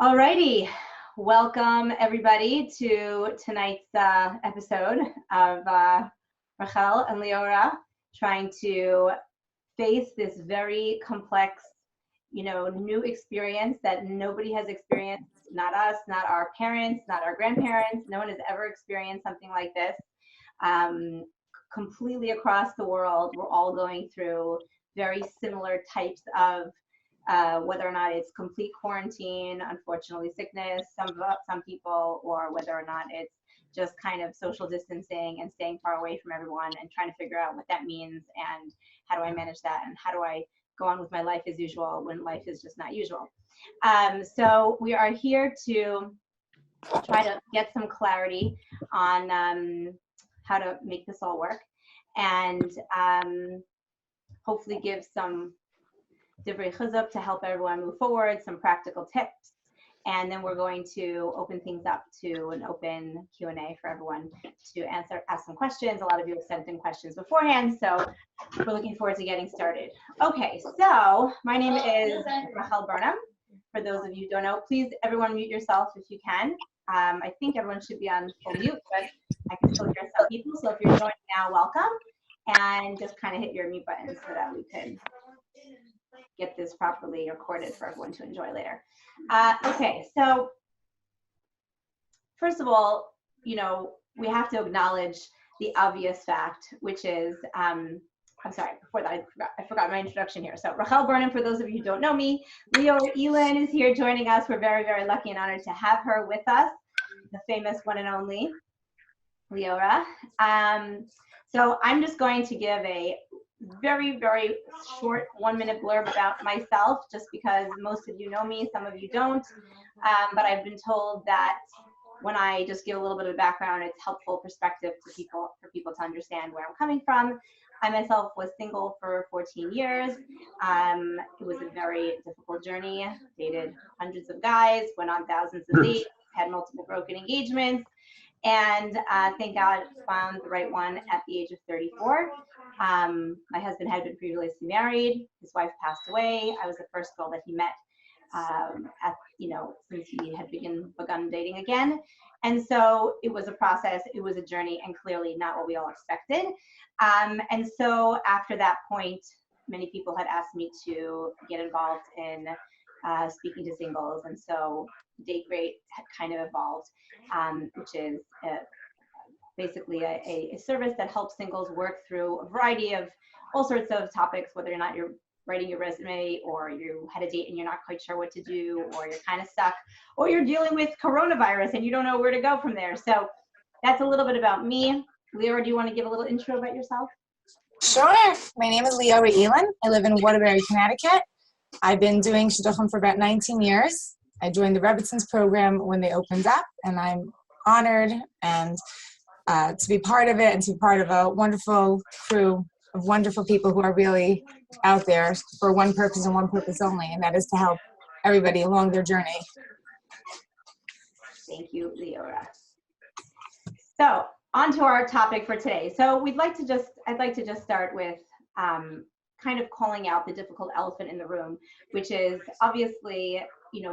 Alrighty, welcome everybody to tonight's episode of Rachel and Leorah trying to face this very complex, new experience that nobody has experienced, not us, not our parents, not our grandparents. No one has ever experienced something like this. Completely across the world, we're all going through very similar types of whether or not it's complete quarantine, unfortunately sickness, some people, or whether or not it's just kind of social distancing and staying far away from everyone and trying to figure out what that means and how do I manage that and how do I go on with my life as usual when life is just not usual. So we are here to try to get some clarity on how to make this all work and hopefully give some divrei chizuk to help everyone move forward, some practical tips, and then we're going to open things up to an open Q&A for everyone to ask some questions. A lot of you have sent in questions beforehand, so we're looking forward to getting started. Okay, so my name is Burnham. For those of you who don't know, please everyone mute yourself if you can. I think everyone should be on full mute, but I can still hear some people, so if you're joining now, welcome, and just kind of hit your mute button so that we can get this properly recorded for everyone to enjoy later. Okay, so first of all, we have to acknowledge the obvious fact, which is, I'm sorry, before that, I forgot my introduction here. So Rachel Burnham, for those of you who don't know me, Leorah Elin is here joining us. We're very, very lucky and honored to have her with us, the famous one and only Leorah. So I'm just going to give a very, very short 1-minute blurb about myself, just because most of you know me, some of you don't. But I've been told that when I just give a little bit of background, it's helpful perspective to people, for people to understand where I'm coming from. I myself was single for 14 years. It was a very difficult journey. Dated hundreds of guys, went on thousands of dates, had multiple broken engagements, and thank God found the right one at the age of 34. My husband had been previously married. His wife passed away. I was the first girl that he met since he had begun dating again. And so it was a process, it was a journey, and clearly not what we all expected. And so after that point, many people had asked me to get involved in speaking to singles. And so Date Great had kind of evolved, which is basically a service that helps singles work through a variety of all sorts of topics, whether or not you're writing your resume or you had a date and you're not quite sure what to do, or you're kind of stuck, or you're dealing with coronavirus and you don't know where to go from there. So that's a little bit about me. Leorah, do you want to give a little intro about yourself? Sure. My name is Leorah Elin. I live in Waterbury, Connecticut. I've been doing shidduchim for about 19 years. I joined the Rebbetzins program when they opened up, and I'm honored and to be part of it and to be part of a wonderful crew of wonderful people who are really out there for one purpose and one purpose only, and that is to help everybody along their journey. Thank you, Leorah. So on to our topic for today. So I'd like to just start with kind of calling out the difficult elephant in the room, which is obviously,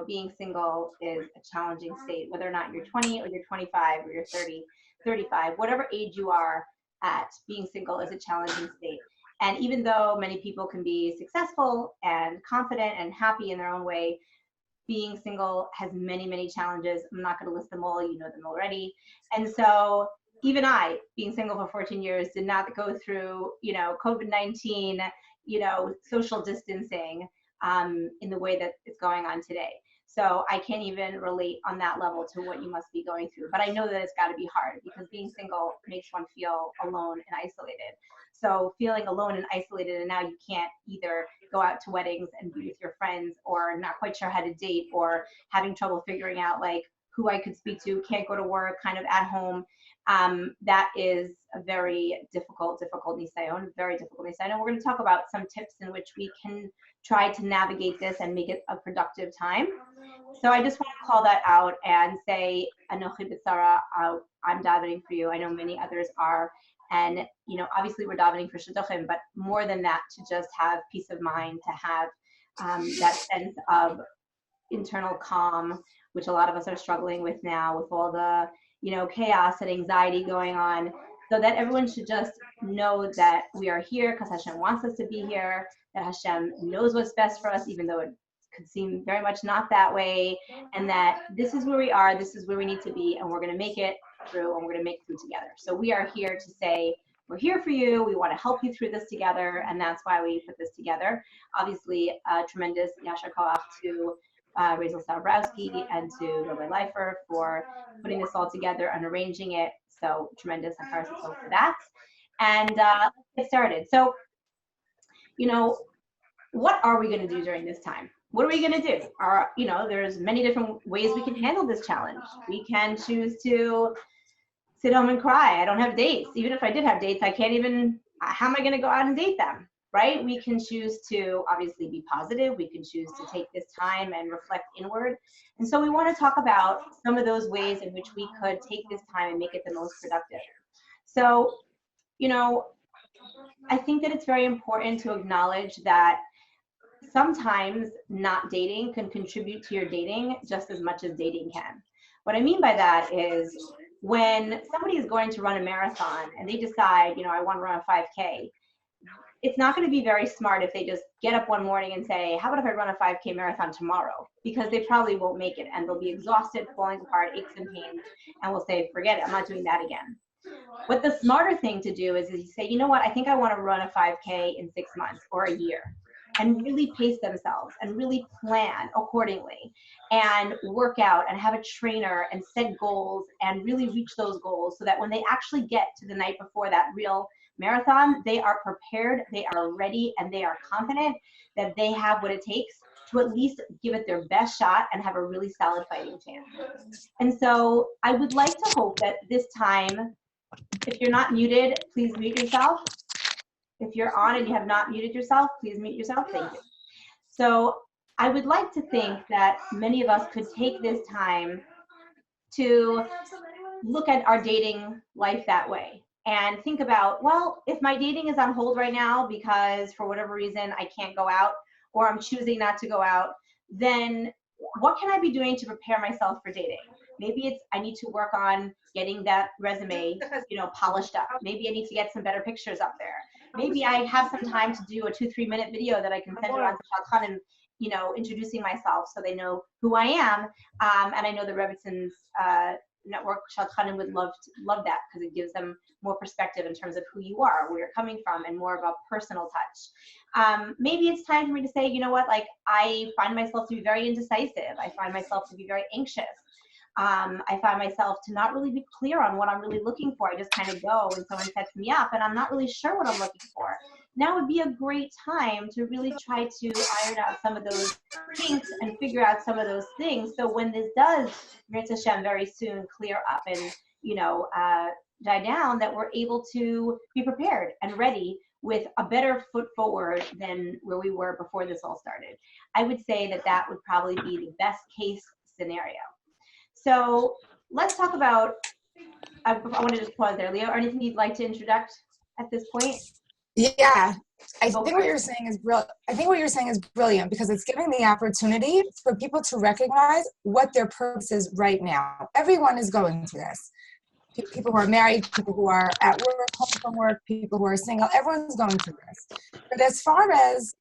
being single is a challenging state, whether or not you're 20 or you're 25 or you're 30, 35, whatever age you are at, being single is a challenging state. And even though many people can be successful and confident and happy in their own way, being single has many, many challenges. I'm not going to list them all, you know them already. And so even I, being single for 14 years, did not go through, COVID-19, social distancing in the way that it's going on today. So I can't even relate on that level to what you must be going through. But I know that it's got to be hard because being single makes one feel alone and isolated. So feeling alone and isolated, and now you can't either go out to weddings and be with your friends, or not quite sure how to date, or having trouble figuring out like who I could speak to, can't go to work, kind of at home. That is a very difficult nisayon, very difficult nisayon. And we're going to talk about some tips in which we can try to navigate this and make it a productive time. So I just want to call that out and say, Anochi b'tzara, I'm davening for you. I know many others are. And, obviously we're davening for shidduchim, but more than that, to just have peace of mind, to have that sense of internal calm, which a lot of us are struggling with now with all the, chaos and anxiety going on. So that everyone should just know that we are here because Hashem wants us to be here, that Hashem knows what's best for us, even though it could seem very much not that way, and that this is where we are, this is where we need to be, and we're going to make it through, and we're going to make it through together. So we are here to say, we're here for you, we want to help you through this together, and that's why we put this together. Obviously, tremendous yasher koach to Rachel Stavrowski and to Rabbi Leifer for putting this all together and arranging it. So tremendous for that. And let's get started. So, what are we going to do during this time? What are we going to do? There's many different ways we can handle this challenge. We can choose to sit home and cry. I don't have dates. Even if I did have dates, I can't even, how am I going to go out and date them? Right? We can choose to obviously be positive. We can choose to take this time and reflect inward. And so we want to talk about some of those ways in which we could take this time and make it the most productive. So, I think that it's very important to acknowledge that sometimes not dating can contribute to your dating just as much as dating can. What I mean by that is when somebody is going to run a marathon and they decide, I want to run a 5K, it's not going to be very smart if they just get up one morning and say, how about if I run a 5K marathon tomorrow? Because they probably won't make it and they'll be exhausted, falling apart, aches and pains, and will say, forget it, I'm not doing that again. What the smarter thing to do is you say, you know what, I think I want to run a 5K in 6 months or a year, and really pace themselves and really plan accordingly and work out and have a trainer and set goals and really reach those goals so that when they actually get to the night before that real marathon, they are prepared, they are ready, and they are confident that they have what it takes to at least give it their best shot and have a really solid fighting chance. And so I would like to hope that this time, if you're not muted, please mute yourself. If you're on and you have not muted yourself, please mute yourself. Thank you. So I would like to think that many of us could take this time to look at our dating life that way and think about, well, if my dating is on hold right now because for whatever reason I can't go out or I'm choosing not to go out, then what can I be doing to prepare myself for dating? Maybe it's I need to work on getting that resume, polished up. Maybe I need to get some better pictures up there. Maybe I have some time to do a 2-3 minute video that I can send around to shadchan and, introducing myself so they know who I am. And I know the Rebbetzins Network shadchanim would love that because it gives them more perspective in terms of who you are, where you're coming from, and more about personal touch. Maybe it's time for me to say, you know what, like I find myself to be very indecisive. I find myself to be very anxious. I find myself to not really be clear on what I'm really looking for. I just kind of go when someone sets me up and I'm not really sure what I'm looking for. Now would be a great time to really try to iron out some of those kinks and figure out some of those things. So when this does, Mirz Hashem, very soon clear up and, die down, that we're able to be prepared and ready with a better foot forward than where we were before this all started. I would say that would probably be the best case scenario. So let's talk about, I want to just pause there. Leo, anything you'd like to introduce at this point? Yeah, I think what you're saying is brilliant because it's giving the opportunity for people to recognize what their purpose is right now. Everyone is going through this. People who are married, people who are at work, home from work, people who are single, everyone's going through this. But as far as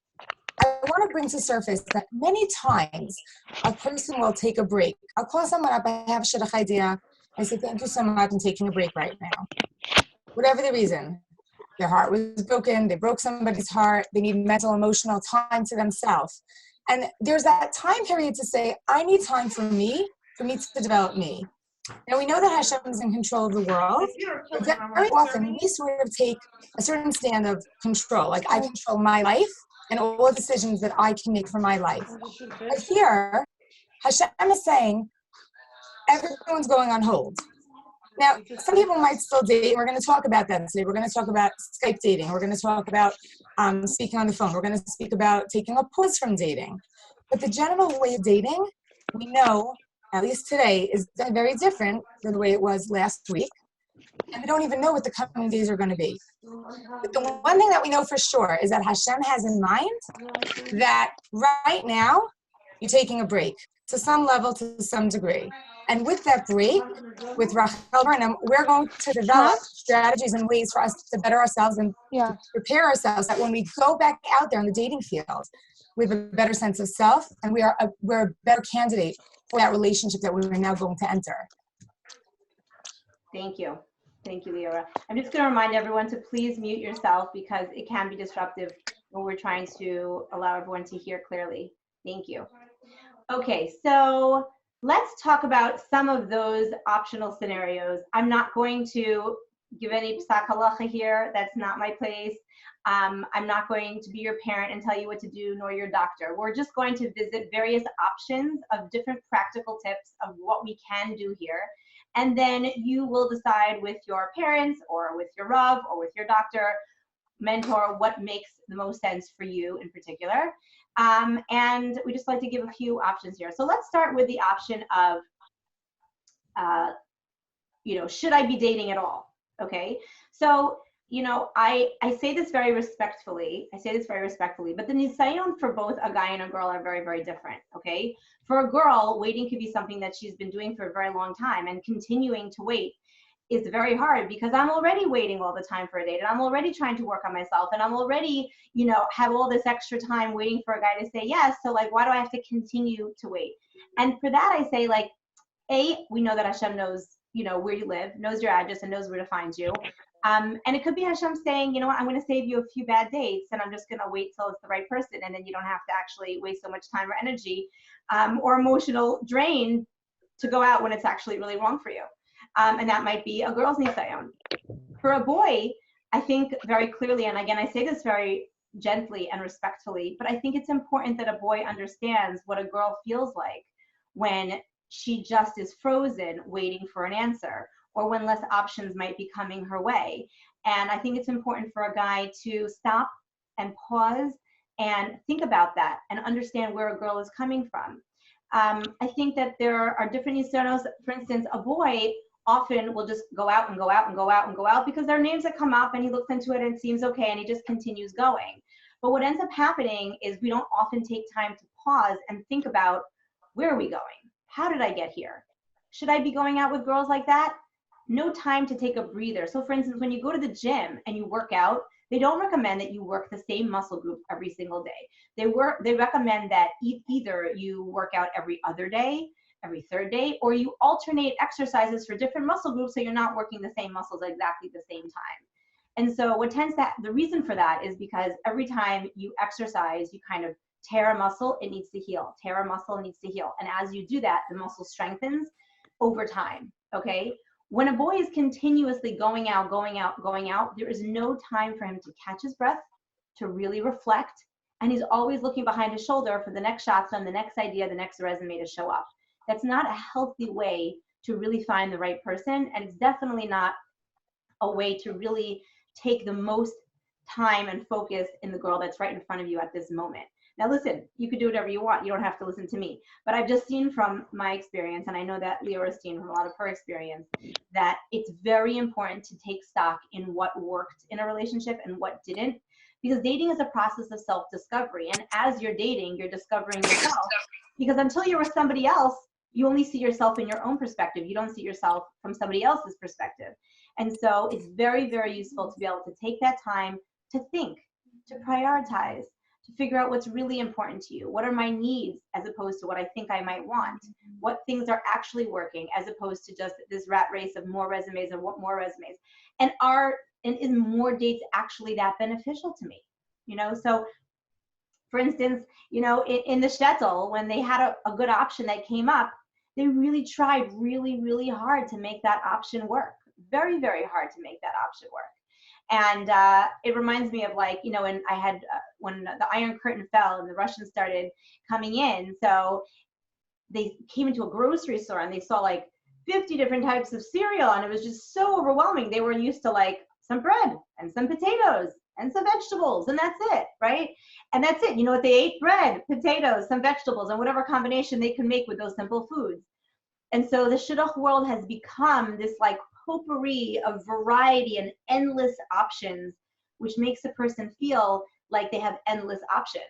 I want to bring to surface that many times a person will take a break. I'll call someone up, I have a shidduch idea. I say, thank you so much, I'm taking a break right now. Whatever the reason. Their heart was broken, they broke somebody's heart, they need mental, emotional time to themselves. And there's that time period to say, I need time for me to develop me. Now we know that Hashem is in control of the world, but very often we sort of take a certain stand of control, like I control my life and all the decisions that I can make for my life. But here, Hashem is saying, everyone's going on hold. Now, some people might still date. We're going to talk about that today. We're going to talk about Skype dating. We're going to talk about speaking on the phone. We're going to speak about taking a pause from dating. But the general way of dating, we know, at least today, is very different than the way it was last week. And we don't even know what the coming days are going to be. But the one thing that we know for sure is that Hashem has in mind that right now, You're taking a break to some level, to some degree. And with that break, with Rachel Burnham, we're going to develop strategies and ways for us to better ourselves and to prepare ourselves that when we go back out there in the dating field, we have a better sense of self, and we're a better candidate for that relationship that we're now going to enter. Thank you. Thank you, Leorah. I'm just going to remind everyone to please mute yourself because it can be disruptive when we're trying to allow everyone to hear clearly. Thank you. Okay, so let's talk about some of those optional scenarios. I'm not going to give any psak halacha here. That's not my place. I'm not going to be your parent and tell you what to do, nor your doctor. We're just going to visit various options of different practical tips of what we can do here. And then you will decide with your parents or with your Rav or with your doctor, mentor, what makes the most sense for you in particular. And we just like to give a few options here. So let's start with the option of, should I be dating at all? Okay, so, I say this very respectfully. But the nisayon for both a guy and a girl are very, very different, okay? For a girl, waiting could be something that she's been doing for a very long time, and continuing to wait is very hard because I'm already waiting all the time for a date, and I'm already trying to work on myself, and I'm already, have all this extra time waiting for a guy to say yes. So like, why do I have to continue to wait? And for that, I say like, we know that Hashem knows, where you live, knows your address, and knows where to find you. And it could be Hashem saying, you know what, I'm going to save you a few bad dates, and I'm just going to wait till it's the right person, and then you don't have to actually waste so much time or energy or emotional drain to go out when it's actually really wrong for you. And that might be a girl's nisayon. For a boy, I think very clearly, and again, I say this very gently and respectfully, but I think it's important that a boy understands what a girl feels like when she just is frozen waiting for an answer, or when less options might be coming her way. And I think it's important for a guy to stop and pause and think about that and understand where a girl is coming from. I think that there are different nisayonos. For instance, a boy often will just go out and go out and go out and go out because there are names that come up and he looks into it and it seems okay and he just continues going. But what ends up happening is we don't often take time to pause and think about, where are we going? How did I get here? Should I be going out with girls like that? No time to take a breather. So for instance, when you go to the gym and you work out, they don't recommend that you work the same muscle group every single day. They recommend that either you work out every other day, every third day, or you alternate exercises for different muscle groups so you're not working the same muscles at exactly the same time. And so the reason for that is because every time you exercise, you kind of tear a muscle, it needs to heal. Tear a muscle, it needs to heal. And as you do that, the muscle strengthens over time, okay? When a boy is continuously going out, there is no time for him to catch his breath, to really reflect, and he's always looking behind his shoulder for the next shadchan, the next idea, the next resume to show up. That's not a healthy way to really find the right person, and it's definitely not a way to really take the most time and focus in the girl that's right in front of you at this moment. Now listen, you could do whatever you want. You don't have to listen to me. But I've just seen from my experience, and I know that Leorah's seen from a lot of her experience, that it's very important to take stock in what worked in a relationship and what didn't. Because dating is a process of self-discovery. And as you're dating, you're discovering yourself. Because until you're with somebody else, you only see yourself in your own perspective. You don't see yourself from somebody else's perspective. And so it's very, very useful to be able to take that time to think, to prioritize, to figure out what's really important to you. What are my needs as opposed to what I think I might want? What things are actually working as opposed to just this rat race of more resumes and what more resumes? And is more dates actually that beneficial to me? So for instance, in the shtetl, when they had a good option that came up, they really tried really, really hard to make that option work. Very, very hard to make that option work. And it reminds me of when I had, when the Iron Curtain fell and the Russians started coming in, so they came into a grocery store and they saw 50 different types of cereal, and it was just so overwhelming. They were used to some bread and some potatoes and some vegetables, and that's it, right? And that's it. You know what they ate? Bread, potatoes, some vegetables, and whatever combination they could make with those simple foods. And so the shidduch world has become this potpourri of variety and endless options, which makes a person feel like they have endless options.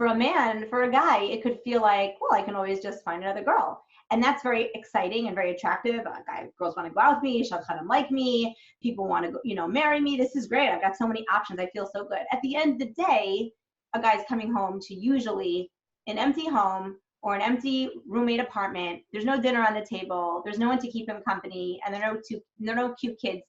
For a man, for a guy, it could feel like, well, I can always just find another girl. And that's very exciting and very attractive. Girls want to go out with me, shadchan like me, people want to go, marry me. This is great. I've got so many options. I feel so good. At the end of the day, a guy's coming home to usually an empty home or an empty roommate apartment. There's no dinner on the table. There's no one to keep him company, and there are no cute kids,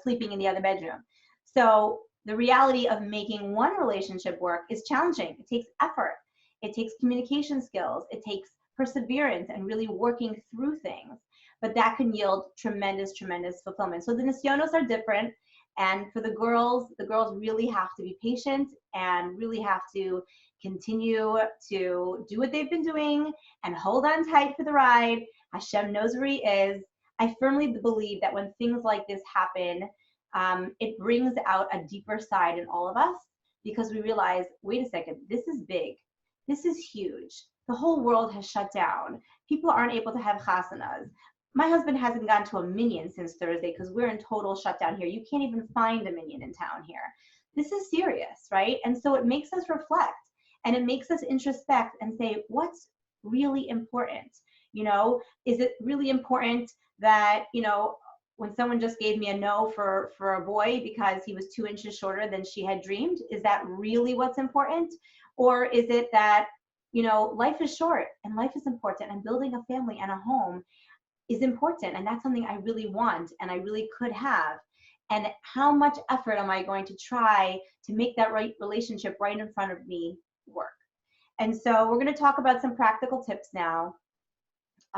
sleeping in the other bedroom. So the reality of making one relationship work is challenging. It takes effort. It takes communication skills. It takes perseverance and really working through things. But that can yield tremendous, tremendous fulfillment. So the nisyonos are different. And for the girls really have to be patient and really have to continue to do what they've been doing and hold on tight for the ride. Hashem knows where he is. I firmly believe that when things like this happen, it brings out a deeper side in all of us, because we realize, wait a second, this is big. This is huge. The whole world has shut down. People aren't able to have chasanas. My husband hasn't gone to a minyan since Thursday because we're in total shutdown here. You can't even find a minyan in town here. This is serious, right? And so it makes us reflect, and it makes us introspect and say, what's really important? Is it really important that, when someone just gave me a no for a boy because he was 2 inches shorter than she had dreamed, is that really what's important? Or is it that, life is short and life is important, and building a family and a home is important, and that's something I really want and I really could have? And how much effort am I going to try to make that right relationship right in front of me work? And so we're going to talk about some practical tips now.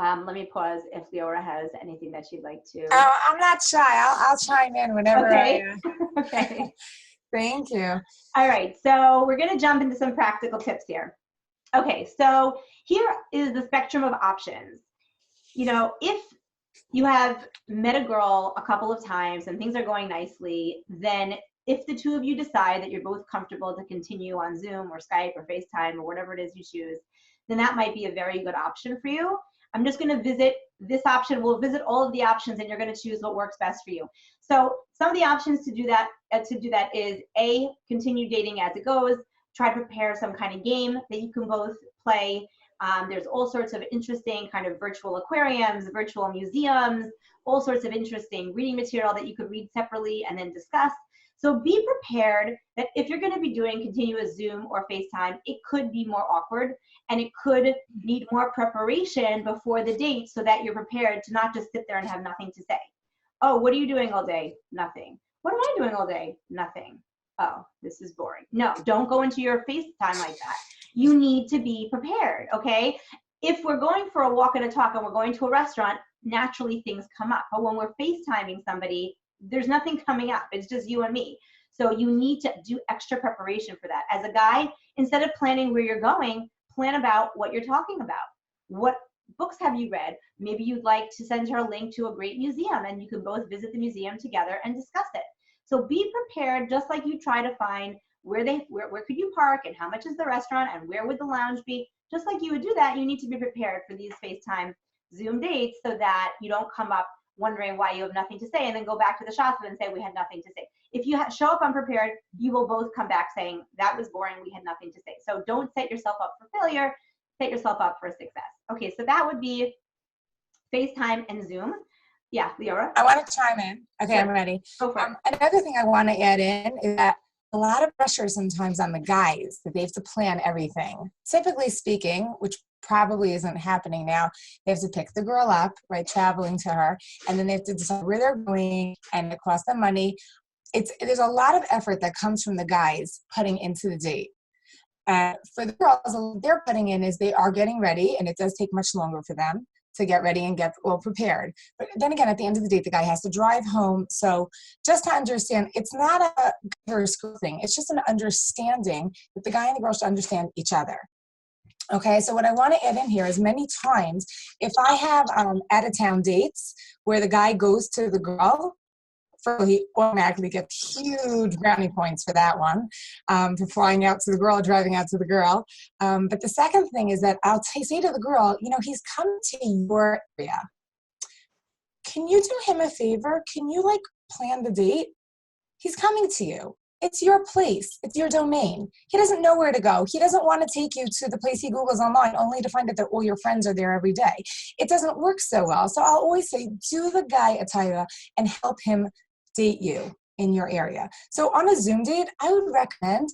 Let me pause if Leorah has anything that she'd like to. Oh, I'm not shy. I'll chime in whenever. Okay. Okay. Thank you. All right. So we're going to jump into some practical tips here. Okay. So here is the spectrum of options. If you have met a girl a couple of times and things are going nicely, then if the two of you decide that you're both comfortable to continue on Zoom or Skype or FaceTime or whatever it is you choose, then that might be a very good option for you. I'm just going to visit this option. We'll visit all of the options, and you're going to choose what works best for you. So some of the options to do that is A, continue dating as it goes. Try to prepare some kind of game that you can both play. There's all sorts of interesting kind of virtual aquariums, virtual museums, all sorts of interesting reading material that you could read separately and then discuss. So be prepared that if you're going to be doing continuous Zoom or FaceTime, it could be more awkward, and it could need more preparation before the date so that you're prepared to not just sit there and have nothing to say. Oh, what are you doing all day? Nothing. What am I doing all day? Nothing. Oh, this is boring. No, don't go into your FaceTime like that. You need to be prepared, okay? If we're going for a walk and a talk and we're going to a restaurant, naturally things come up. But when we're FaceTiming somebody, there's nothing coming up. It's just you and me. So you need to do extra preparation for that. As a guy, instead of planning where you're going, plan about what you're talking about. What books have you read? Maybe you'd like to send her a link to a great museum, and you can both visit the museum together and discuss it. So be prepared, just like you try to find where could you park and how much is the restaurant and where would the lounge be. Just like you would do that, you need to be prepared for these FaceTime Zoom dates so that you don't come up wondering why you have nothing to say and then go back to the shop and say we had nothing to say. If you show up unprepared, you will both come back saying that was boring, we had nothing to say. So don't set yourself up for failure, set yourself up for success. Okay, so that would be FaceTime and Zoom. Yeah, Leorah? I want to chime in. Okay, sure. I'm ready. Go for it. Another thing I want to add in is that a lot of pressure sometimes on the guys that they have to plan everything. Typically speaking, which probably isn't happening now, they have to pick the girl up, right, traveling to her, and then they have to decide where they're going, and it costs them money. There's a lot of effort that comes from the guys putting into the date. For the girls, what they're putting in is they are getting ready, and it does take much longer for them to get ready and get well prepared. But then again, at the end of the day, the guy has to drive home. So just to understand, it's not a guy or school thing. It's just an understanding that the guy and the girl should understand each other. Okay, so what I want to add in here is many times, if I have out-of-town dates where the guy goes to the girl, he automatically gets huge brownie points for that one, for flying out to the girl, driving out to the girl. But the second thing is that I'll say to the girl, he's come to your area. Can you do him a favor? Can you plan the date? He's coming to you. It's your place. It's your domain. He doesn't know where to go. He doesn't want to take you to the place he Googles online only to find out that all your friends are there every day. It doesn't work so well. So I'll always say, do the guy a taiva and help him date you in your area. So on a Zoom date, I would recommend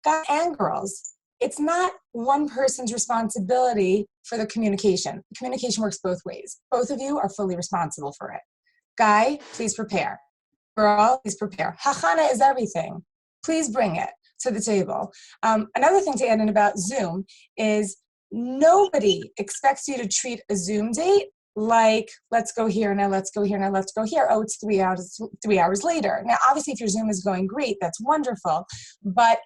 guys and girls. It's not one person's responsibility for the communication. Communication works both ways. Both of you are fully responsible for it. Guy, please prepare. Girl, please prepare. Hachana is everything. Please bring it to the table. Another thing to add in about Zoom is nobody expects you to treat a Zoom date like, let's go here, now let's go here, now let's go here. Oh, it's 3 hours later. Now, obviously, if your Zoom is going great, that's wonderful. But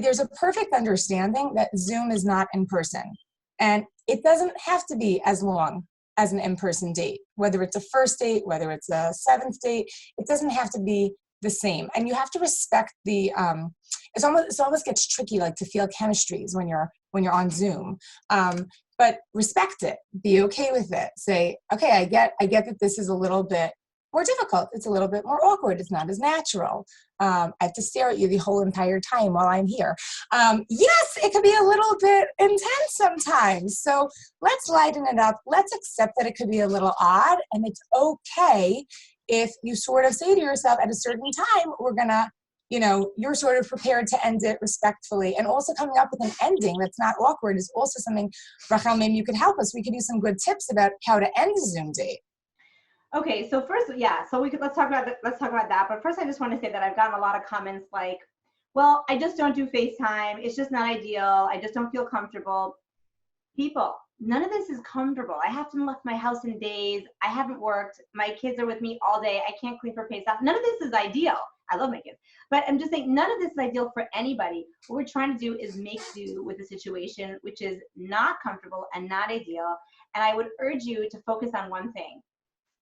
there's a perfect understanding that Zoom is not in person. And it doesn't have to be as long as an in-person date, whether it's a first date, whether it's a 7th date, it doesn't have to be the same. And you have to respect the, it almost gets tricky, like to feel chemistries when you're on Zoom. But respect it, be okay with it. Say, okay, I get that this is a little bit more difficult. It's a little bit more awkward. It's not as natural. I have to stare at you the whole entire time while I'm here. Yes, it can be a little bit intense sometimes. So let's lighten it up. Let's accept that it could be a little odd, and it's okay if you sort of say to yourself at a certain time, we're gonna, you're sort of prepared to end it respectfully. And also coming up with an ending that's not awkward is also something, Rachel, maybe you could help us. We could use some good tips about how to end a Zoom date. Okay, so first, so let's talk about that. But first, I just want to say that I've gotten a lot of comments like, well, I just don't do FaceTime. It's just not ideal. I just don't feel comfortable. People, none of this is comfortable. I haven't left my house in days. I haven't worked. My kids are with me all day. I can't clean for FaceTime. None of this is ideal. I love my kids. But I'm just saying, none of this is ideal for anybody. What we're trying to do is make do with a situation which is not comfortable and not ideal. And I would urge you to focus on one thing.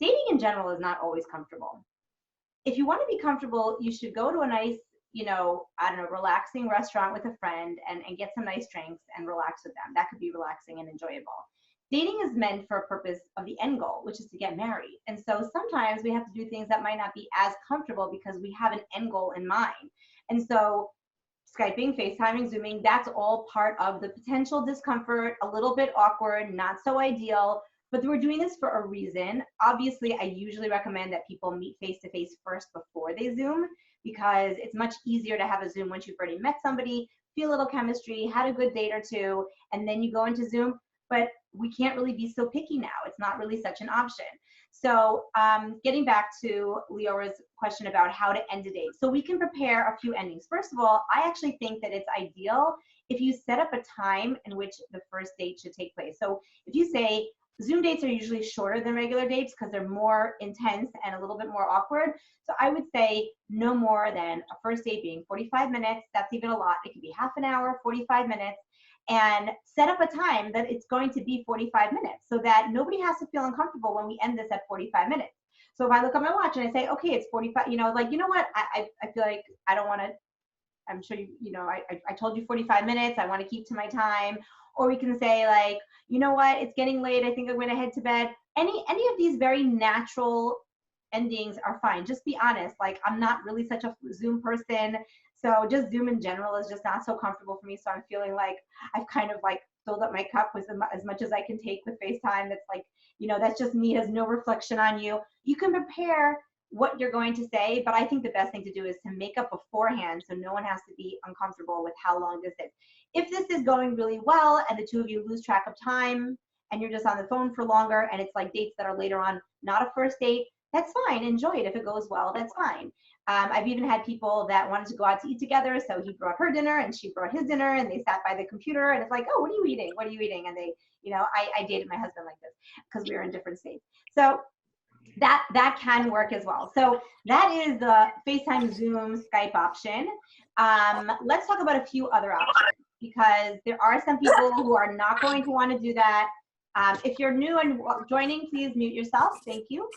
Dating in general is not always comfortable. If you want to be comfortable, you should go to a nice, relaxing restaurant with a friend and get some nice drinks and relax with them. That could be relaxing and enjoyable. Dating is meant for a purpose of the end goal, which is to get married. And so sometimes we have to do things that might not be as comfortable because we have an end goal in mind. And so Skyping, FaceTiming, Zooming, that's all part of the potential discomfort, a little bit awkward, not so ideal. But we're doing this for a reason. Obviously, I usually recommend that people meet face-to-face first before they Zoom, because it's much easier to have a Zoom once you've already met somebody, feel a little chemistry, had a good date or two, and then you go into Zoom. But we can't really be so picky now. It's not really such an option. So getting back to Leorah's question about how to end a date. So we can prepare a few endings. First of all, I actually think that it's ideal if you set up a time in which the first date should take place. So if you say, Zoom dates are usually shorter than regular dates because they're more intense and a little bit more awkward. So I would say no more than a first date being 45 minutes. That's even a lot. It could be half an hour, 45 minutes, and set up a time that it's going to be 45 minutes so that nobody has to feel uncomfortable when we end this at 45 minutes. So if I look at my watch and I say, okay, it's 45, you know what? I feel like I don't want to, I'm sure I told you 45 minutes. I want to keep to my time. Or we can say like, you know what, it's getting late. I think I'm going to head to bed. Any of these very natural endings are fine. Just be honest. Like, I'm not really such a Zoom person. So just Zoom in general is just not so comfortable for me. So I'm feeling like I've kind of like filled up my cup with as much as I can take with FaceTime. That's like, that's just me, has no reflection on you. You can prepare what you're going to say, but I think the best thing to do is to make up beforehand so no one has to be uncomfortable with how long this is. If this is going really well and the two of you lose track of time and you're just on the phone for longer and it's like dates that are later on, not a first date, that's fine. Enjoy it. If it goes well, that's fine. I've even had people that wanted to go out to eat together. So he brought her dinner and she brought his dinner and they sat by the computer and it's like, oh, what are you eating? What are you eating? And they, I dated my husband like this because we were in different states. So that can work as well. So that is the FaceTime, Zoom, Skype option. Let's talk about a few other options because there are some people who are not going to want to do that. If you're new and joining, please mute yourself. Thank you.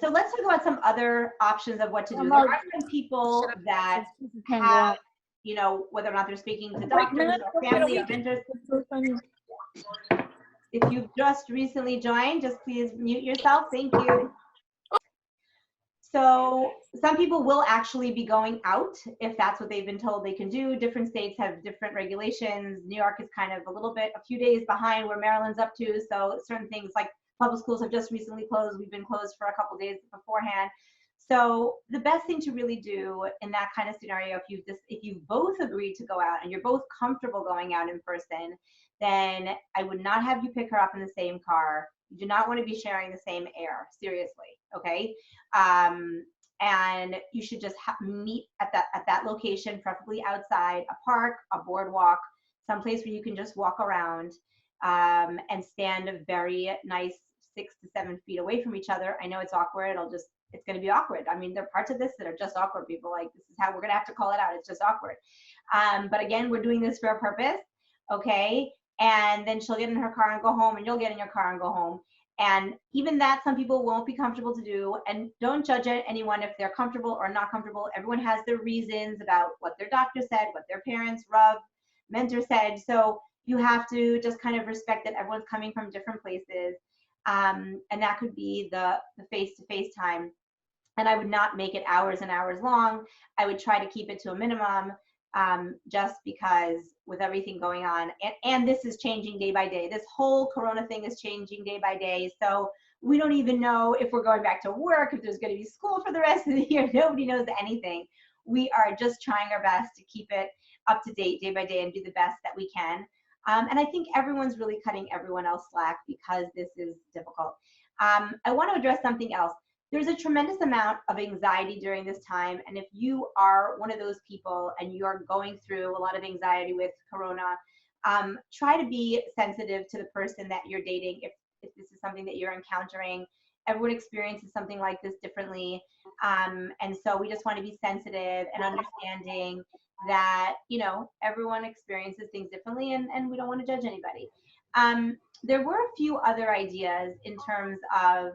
So let's talk about some other options of what to do. There are some people that have, whether or not they're speaking to doctors or family or vendors. If you've just recently joined, just please mute yourself. Thank you. So some people will actually be going out if that's what they've been told they can do. Different states have different regulations. New York is kind of a few days behind where Maryland's up to. So certain things like public schools have just recently closed. We've been closed for a couple days beforehand. So the best thing to really do in that kind of scenario, if you both agree to go out and you're both comfortable going out in person, then I would not have you pick her up in the same car. You do not want to be sharing the same air, seriously, okay? And you should just meet at that location, preferably outside, a park, a boardwalk, someplace where you can just walk around and stand a very nice 6 to 7 feet away from each other. I know it's awkward. It's going to be awkward. I mean, there are parts of this that are just awkward. People like, this is how we're going to have to call it out. It's just awkward. But again, we're doing this for a purpose, okay? And then she'll get in her car and go home, and you'll get in your car and go home. And even that, some people won't be comfortable to do. And don't judge anyone if they're comfortable or not comfortable. Everyone has their reasons about what their doctor said, what their parents, mentor said. So you have to just kind of respect that everyone's coming from different places. And that could be the face-to-face time. And I would not make it hours and hours long. I would try to keep it to a minimum, just because with everything going on, and this is changing day by day. This whole Corona thing is changing day by day. So we don't even know if we're going back to work, if there's going to be school for the rest of the year. Nobody knows anything. We are just trying our best to keep it up to date day by day and do the best that we can. And I think everyone's really cutting everyone else slack because this is difficult. I want to address something else. There's a tremendous amount of anxiety during this time. And if you are one of those people and you're going through a lot of anxiety with Corona, try to be sensitive to the person that you're dating if this is something that you're encountering. Everyone experiences something like this differently. And so we just want to be sensitive and understanding that, everyone experiences things differently, and we don't want to judge anybody. There were a few other ideas in terms of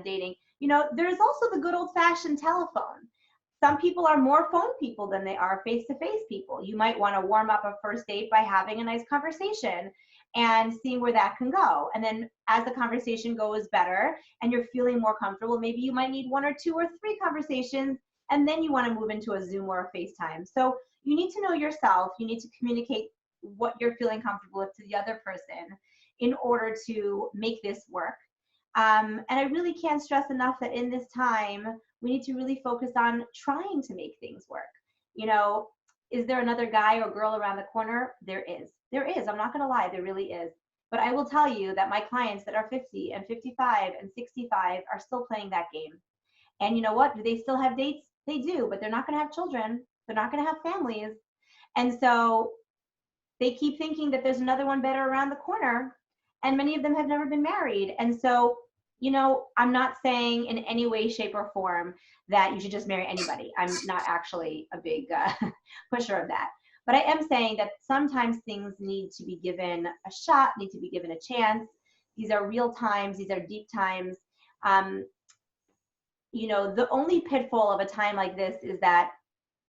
dating. There's also the good old-fashioned telephone. Some people are more phone people than they are face-to-face people. You might want to warm up a first date by having a nice conversation and seeing where that can go. And then as the conversation goes better and you're feeling more comfortable, maybe you might need 1 or 2 or 3 conversations, and then you want to move into a Zoom or a FaceTime. So you need to know yourself. You need to communicate what you're feeling comfortable with to the other person in order to make this work. And I really can't stress enough that in this time, we need to really focus on trying to make things work. Is there another guy or girl around the corner? There is. There is. I'm not going to lie. There really is. But I will tell you that my clients that are 50 and 55 and 65 are still playing that game. And you know what? Do they still have dates? They do, but they're not going to have children. They're not going to have families. And so they keep thinking that there's another one better around the corner. And many of them have never been married. And so, I'm not saying in any way, shape, or form that you should just marry anybody. I'm not actually a big pusher of that. But I am saying that sometimes things need to be given a shot, need to be given a chance. These are real times. These are deep times. The only pitfall of a time like this is that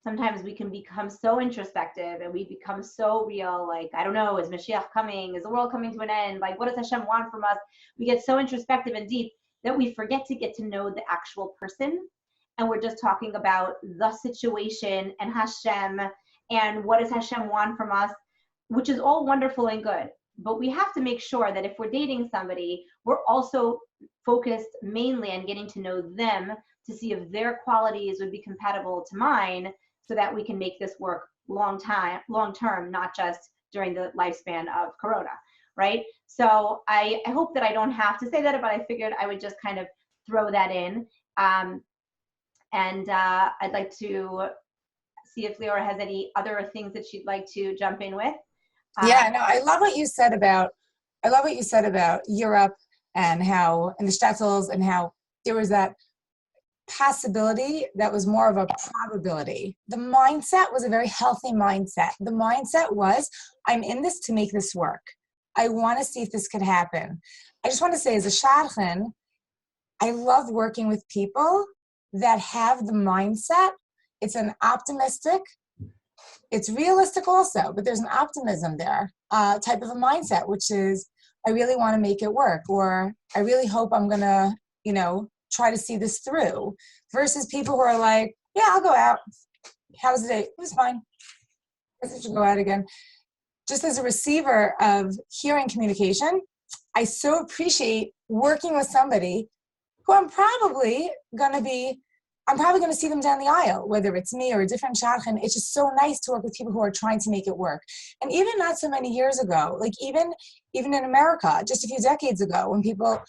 sometimes we can become so introspective and we become so real, like, I don't know, is Mashiach coming? Is the world coming to an end? Like, what does Hashem want from us? We get so introspective and deep that we forget to get to know the actual person. And we're just talking about the situation and Hashem and what does Hashem want from us, which is all wonderful and good. But we have to make sure that if we're dating somebody, we're also focused mainly on getting to know them to see if their qualities would be compatible to mine, so that we can make this work long term, not just during the lifespan of Corona, right? So I hope that I don't have to say that, but I figured I would just kind of throw that in. And I'd like to see if Leorah has any other things that she'd like to jump in with. Yeah, no, I love what you said about Europe and how, and the shtetls, and how there was that possibility that was more of a probability. The mindset was a very healthy mindset. The mindset was, I'm in this to make this work. I want to see if this could happen. I just want to say, as a shadchan, I love working with people that have the mindset. It's an optimistic, it's realistic also, but there's an optimism there, type of a mindset, which is, I really want to make it work, or I really hope I'm going to, try to see this through, versus people who are like, yeah, I'll go out. How was the date? It was fine. I guess I should go out again. Just as a receiver of hearing communication, I so appreciate working with somebody who I'm probably going to see them down the aisle, whether it's me or a different shadchan. It's just so nice to work with people who are trying to make it work. And even not so many years ago, like even in America, just a few decades ago, when people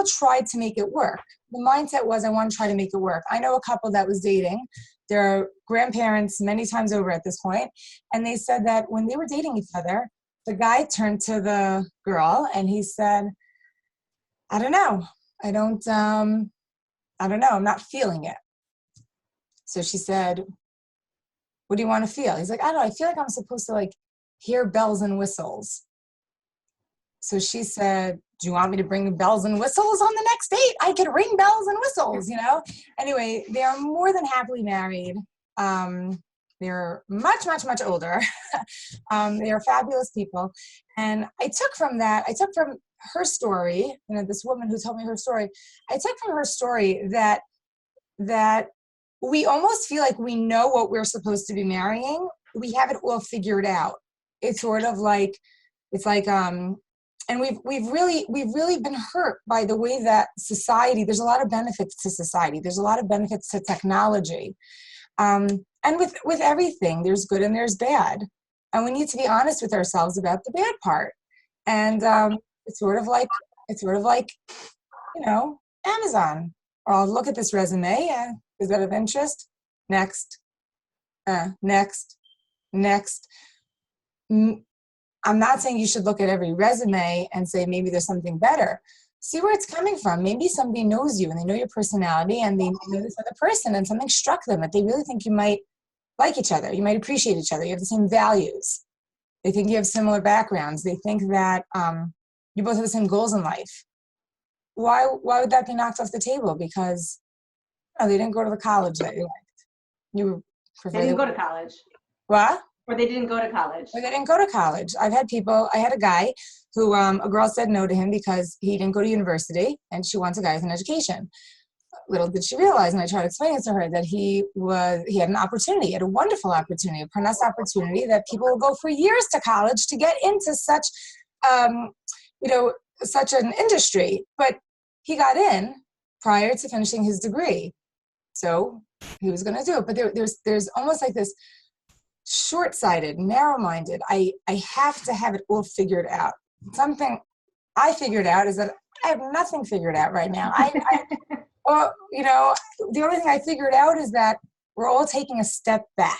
tried to make it work, the mindset was, I want to try to make it work. I know a couple that was dating. Their grandparents many times over at this point, and they said that when they were dating each other, the guy turned to the girl and he said, I don't know. I don't know. I'm not feeling it. So she said, what do you want to feel? He's like, I don't know. I feel like I'm supposed to like hear bells and whistles. So she said, do you want me to bring bells and whistles on the next date? I could ring bells and whistles, you know? Anyway, they are more than happily married. They're much, much, much older. They are fabulous people. And I took from her story, this woman who told me her story, I took from her story that we almost feel like we know what we're supposed to be marrying. We have it all figured out. It's sort of like, and we've really been hurt by the way that society, there's a lot of benefits to society. There's a lot of benefits to technology. And with everything, there's good and there's bad. And we need to be honest with ourselves about the bad part. And it's sort of like, Amazon. Or I'll look at this resume. Is that of interest? Next. Next. I'm not saying you should look at every resume and say maybe there's something better. See where it's coming from. Maybe somebody knows you and they know your personality and they know this other person and something struck them that they really think you might like each other. You might appreciate each other. You have the same values. They think you have similar backgrounds. They think that you both have the same goals in life. Why would that be knocked off the table? Because they didn't go to the college that you liked. They didn't go to college. What? Or they didn't go to college. Or they didn't go to college. I had a guy who, a girl said no to him because he didn't go to university and she wants a guy with an education. Little did she realize, and I tried to explain it to her, that he had an opportunity, he had a wonderful opportunity, a pronounced opportunity that people will go for years to college to get into such an industry. But he got in prior to finishing his degree. So he was going to do it. But there's almost like this short-sighted, narrow-minded, I have to have it all figured out. Something I figured out is that I have nothing figured out right now. The only thing I figured out is that we're all taking a step back.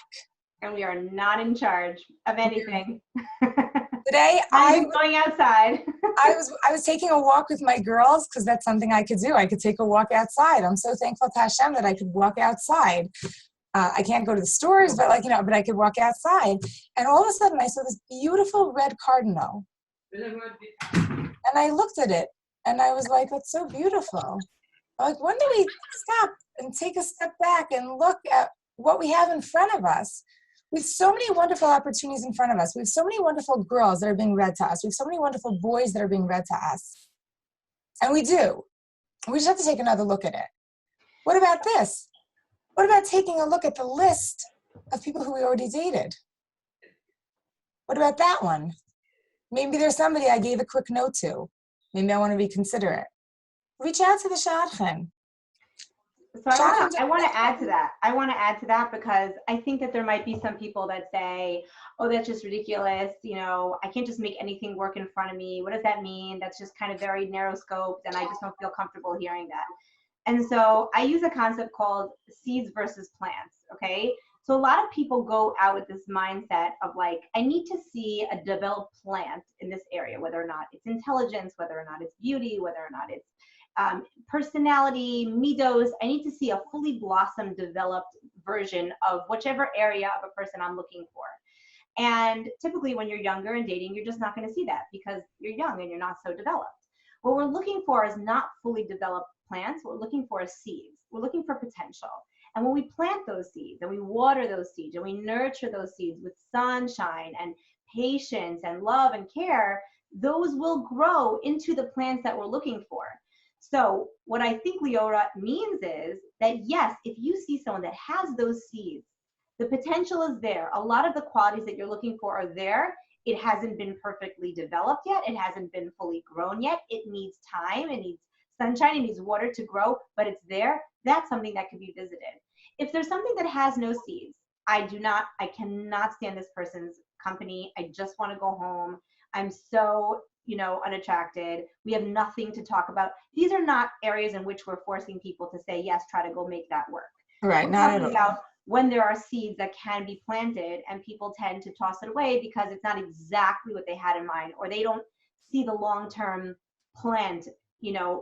And we are not in charge of anything. Today, I'm going outside. I was taking a walk with my girls because that's something I could do. I could take a walk outside. I'm so thankful to Hashem that I could walk outside. I can't go to the stores, but I could walk outside. And all of a sudden, I saw this beautiful red cardinal. And I looked at it, and I was like, that's so beautiful. Like, when do we stop and take a step back and look at what we have in front of us? We have so many wonderful opportunities in front of us. We have so many wonderful girls that are being read to us. We have so many wonderful boys that are being read to us. And we do. We just have to take another look at it. What about this? What about taking a look at the list of people who we already dated? What about that one? Maybe there's somebody I gave a quick note to. Maybe I want to be considerate. Reach out to the shadchan. So I want to add to that. I want to add to that because I think that there might be some people that say, oh, that's just ridiculous. I can't just make anything work in front of me. What does that mean? That's just kind of very narrow scoped and I just don't feel comfortable hearing that. And so I use a concept called seeds versus plants, okay? So a lot of people go out with this mindset of like, I need to see a developed plant in this area, whether or not it's intelligence, whether or not it's beauty, whether or not it's personality, midos. I need to see a fully blossomed, developed version of whichever area of a person I'm looking for. And typically when you're younger and dating, you're just not going to see that because you're young and you're not so developed. What we're looking for is not fully developed plants. What we're looking for is seeds. We're looking for potential. And when we plant those seeds and we water those seeds and we nurture those seeds with sunshine and patience and love and care, those will grow into the plants that we're looking for. So what I think Leorah means is that, yes, if you see someone that has those seeds, the potential is there. A lot of the qualities that you're looking for are there. It hasn't been perfectly developed yet. It hasn't been fully grown yet. It needs time. It needs sunshine. It needs water to grow, but it's there. That's something that can be visited. If there's something that has no seeds, I cannot stand this person's company. I just want to go home. I'm so, unattracted. We have nothing to talk about. These are not areas in which we're forcing people to say, yes, try to go make that work. Right, not at all. About when there are seeds that can be planted and people tend to toss it away because it's not exactly what they had in mind, or they don't see the long-term plant,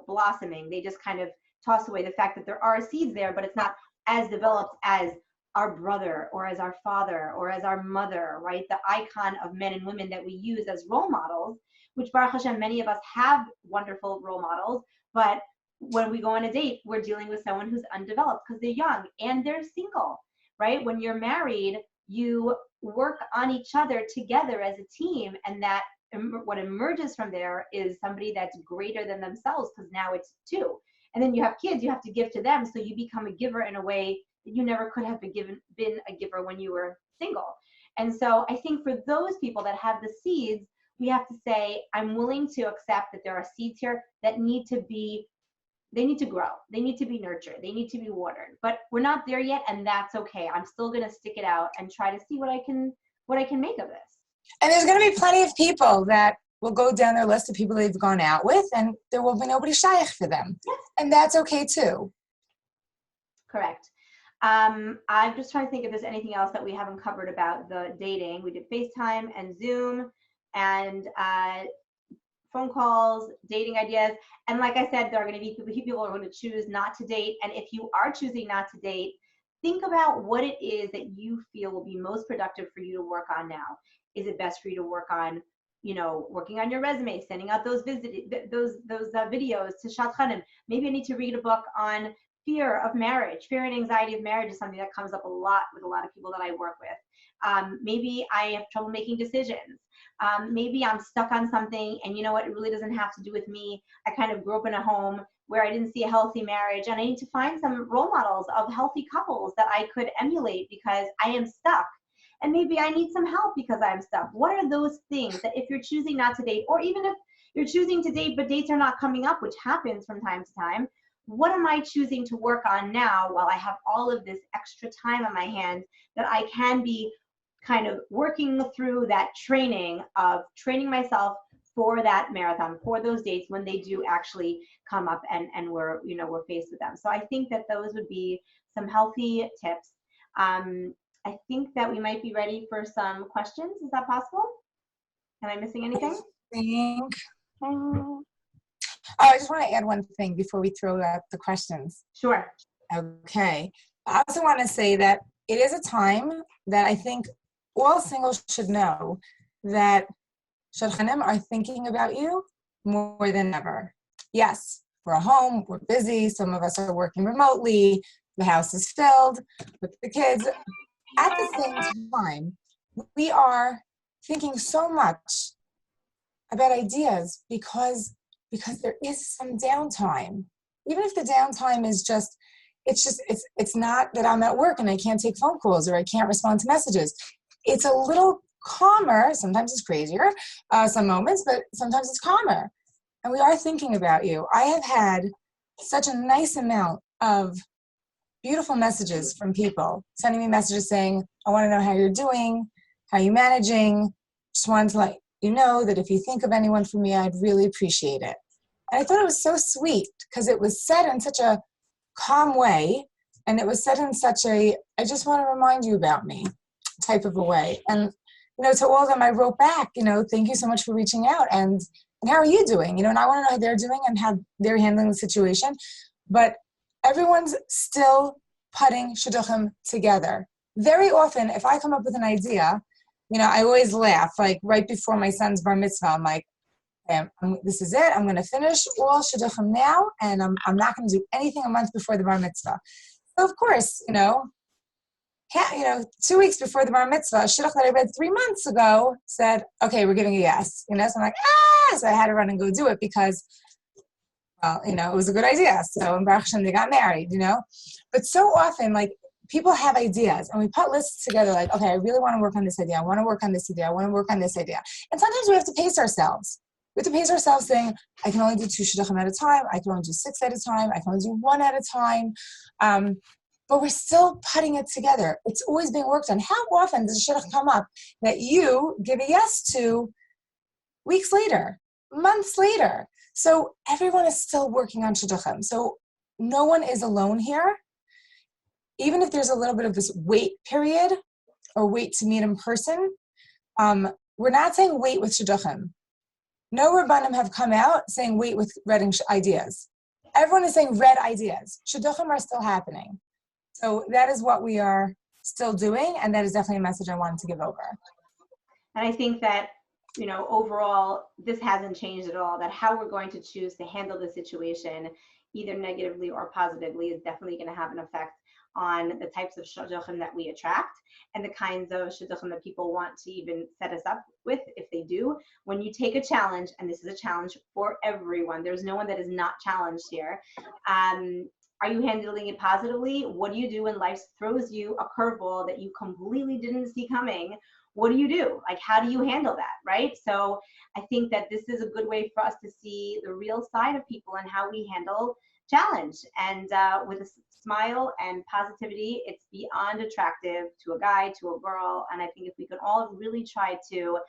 blossoming. They just kind of toss away the fact that there are seeds there, but it's not as developed as our brother or as our father or as our mother, right? The icon of men and women that we use as role models, which Baruch Hashem, many of us have wonderful role models, but when we go on a date, we're dealing with someone who's undeveloped because they're young and they're single, right? When you're married, you work on each other together as a team, and that what emerges from there is somebody that's greater than themselves, because now it's two. And then you have kids, you have to give to them, so you become a giver in a way that you never could have been a giver when you were single. And so I think for those people that have the seeds, we have to say, I'm willing to accept that there are seeds here that need to grow. They need to be nurtured. They need to be watered. But we're not there yet, and that's okay. I'm still going to stick it out and try to see what I can make of this. And there's going to be plenty of people that will go down their list of people they've gone out with, and there will be nobody shaykh for them. Yes. And that's okay too. Correct. I'm just trying to think if there's anything else that we haven't covered about the dating. We did FaceTime and Zoom and phone calls, dating ideas. And like I said, there are going to be people who are going to choose not to date. And if you are choosing not to date, think about what it is that you feel will be most productive for you to work on now. Is it best for you to work on, working on your resume, sending out those videos to shadchan? Maybe I need to read a book on fear of marriage. Fear and anxiety of marriage is something that comes up a lot with a lot of people that I work with. Maybe I have trouble making decisions. Maybe I'm stuck on something, and it really doesn't have to do with me. I kind of grew up in a home where I didn't see a healthy marriage, and I need to find some role models of healthy couples that I could emulate because I am stuck. And maybe I need some help because I'm stuck. What are those things that if you're choosing not to date, or even if you're choosing to date but dates are not coming up, which happens from time to time, what am I choosing to work on now while I have all of this extra time on my hands that I can be kind of working through that training myself for that marathon, for those dates when they do actually come up and we're faced with them. So I think that those would be some healthy tips. I think that we might be ready for some questions. Is that possible? Am I missing anything? I just want to add one thing before we throw out the questions. Sure. Okay. I also want to say that it is a time that I think all singles should know that shadchanim are thinking about you more than ever. Yes, we're home, we're busy, some of us are working remotely, the house is filled with the kids. At the same time, we are thinking so much about ideas because there is some downtime. Even if the downtime is it's not that I'm at work and I can't take phone calls or I can't respond to messages. It's a little calmer. Sometimes it's crazier, some moments, but sometimes it's calmer. And we are thinking about you. I have had such a nice amount of beautiful messages from people sending me messages saying, I want to know how you're doing, how you're managing. Just wanted to let you know that if you think of anyone for me, I'd really appreciate it. And I thought it was so sweet because it was said in such a calm way, and it was said in such a, I just want to remind you about me type of a way. And, to all of them I wrote back, thank you so much for reaching out, and how are you doing? And I want to know how they're doing and how they're handling the situation. But everyone's still putting shidduchim together. Very often, if I come up with an idea, I always laugh. Like right before my son's bar mitzvah, I'm like, this is it. I'm going to finish all shidduchim now, and I'm not going to do anything a month before the bar mitzvah. So of course, 2 weeks before the bar mitzvah, a shidduch that I read 3 months ago said, okay, we're giving a yes. So I'm like, so I had to run and go do it because, it was a good idea. So in Baruch Hashem, they got married, But so often, like, people have ideas, and we put lists together like, okay, I really want to work on this idea. I want to work on this idea. I want to work on this idea. And sometimes we have to pace ourselves. We have to pace ourselves saying, I can only do 2 shidduchim at a time. I can only do 6 at a time. I can only do 1 at a time. But we're still putting it together. It's always being worked on. How often does a shidduch come up that you give a yes to weeks later, months later? So everyone is still working on shidduchim. So no one is alone here. Even if there's a little bit of this wait period or wait to meet in person, we're not saying wait with shidduchim. No Burnham have come out saying wait with reading ideas. Everyone is saying read ideas. Shidduchim are still happening. So that is what we are still doing, and that is definitely a message I wanted to give over. And I think that, overall, this hasn't changed at all, that how we're going to choose to handle the situation, either negatively or positively, is definitely going to have an effect on the types of shidduchim that we attract and the kinds of shidduchim that people want to even set us up with if they do. When you take a challenge, and this is a challenge for everyone, there's no one that is not challenged here. Are you handling it positively? What do you do when life throws you a curveball that you completely didn't see coming? What do you do? Like, how do you handle that, right? So I think that this is a good way for us to see the real side of people and how we handle challenge. And with a smile and positivity, it's beyond attractive to a guy, to a girl. And I think if we can all really try to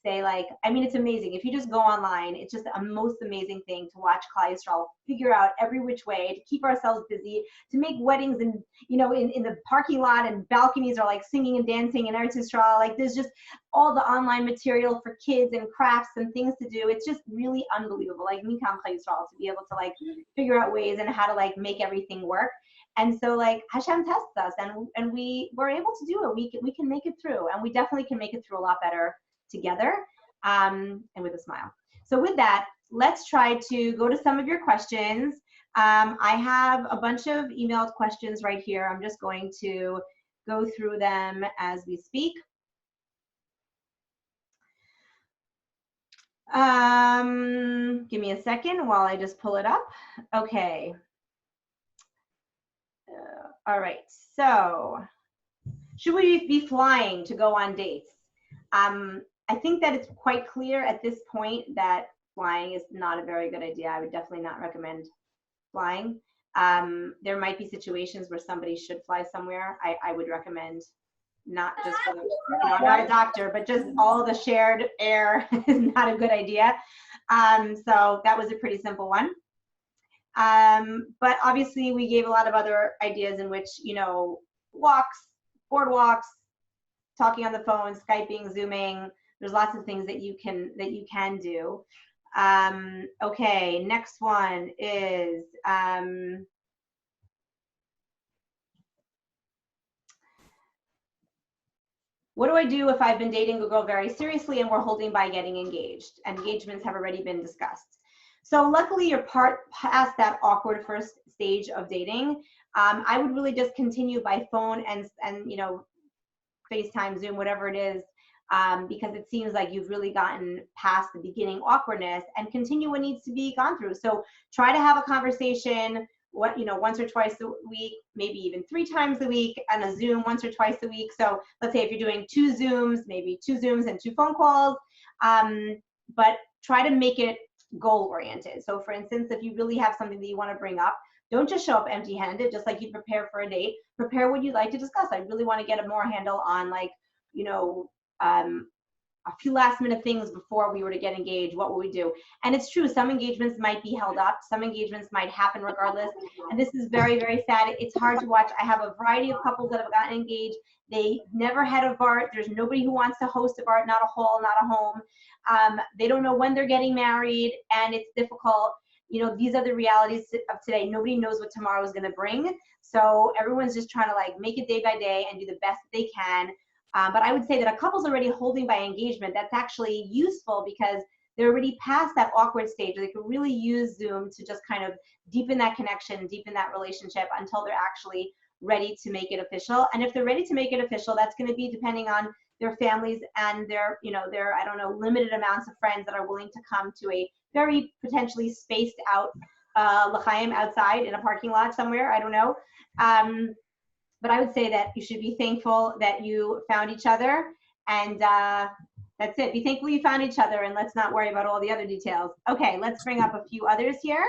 say, like, it's amazing. If you just go online, it's just a most amazing thing to watch Klal Yisrael figure out every which way to keep ourselves busy, to make weddings and, in the parking lot, and balconies are like singing and dancing in Eretz Yisrael. Like, there's just all the online material for kids and crafts and things to do. It's just really unbelievable. Like, Mikam Klal Yisrael, to be able to like figure out ways and how to like make everything work. And so like Hashem tests us, and we were able to do it. We can make it through, and we definitely can make it through a lot better together, and with a smile. So with that, let's try to go to some of your questions. I have a bunch of emailed questions right here. I'm just going to go through them as we speak. Give me a second while I just pull it up. Okay. All right. So, should we be flying to go on dates? I think that it's quite clear at this point that flying is not a very good idea. I would definitely not recommend flying. There might be situations where somebody should fly somewhere. I would recommend not just for I'm not a doctor, but just all the shared air is not a good idea. So that was a pretty simple one. But obviously we gave a lot of other ideas in which, walks, boardwalks, talking on the phone, Skyping, Zooming. There's lots of things that you can do. Okay, next one is what do I do if I've been dating a girl very seriously and we're holding by getting engaged? Engagements have already been discussed. So luckily you're past that awkward first stage of dating. I would really just continue by phone and FaceTime, Zoom, whatever it is, because it seems like you've really gotten past the beginning awkwardness, and continue what needs to be gone through. So try to have a conversation, once or twice a week, maybe even 3 times a week, and a Zoom once or twice a week. So let's say if you're doing 2 Zooms, maybe 2 Zooms and 2 phone calls, but try to make it goal oriented. So for instance, if you really have something that you want to bring up, don't just show up empty handed, just like you prepare for a date. Prepare what you'd like to discuss. I really want to get a more handle on a few last minute things before we were to get engaged. What will we do? And it's true, some engagements might be held up. Some engagements might happen regardless. And this is very, very sad. It's hard to watch. I have a variety of couples that have gotten engaged. They never had a VART. There's nobody who wants to host a VART, not a hall, not a home. They don't know when they're getting married, and it's difficult. These are the realities of today. Nobody knows what tomorrow is going to bring. So everyone's just trying to make it day by day and do the best that they can. But I would say that a couple's already holding by engagement. That's actually useful because they're already past that awkward stage. They can really use Zoom to just kind of deepen that connection, deepen that relationship until they're actually ready to make it official. And if they're ready to make it official, that's going to be depending on their families and their limited amounts of friends that are willing to come to a very potentially spaced out l'chaim outside in a parking lot somewhere. I don't know. But I would say that you should be thankful that you found each other, and that's it. Be thankful you found each other, and let's not worry about all the other details. Okay, let's bring up a few others here.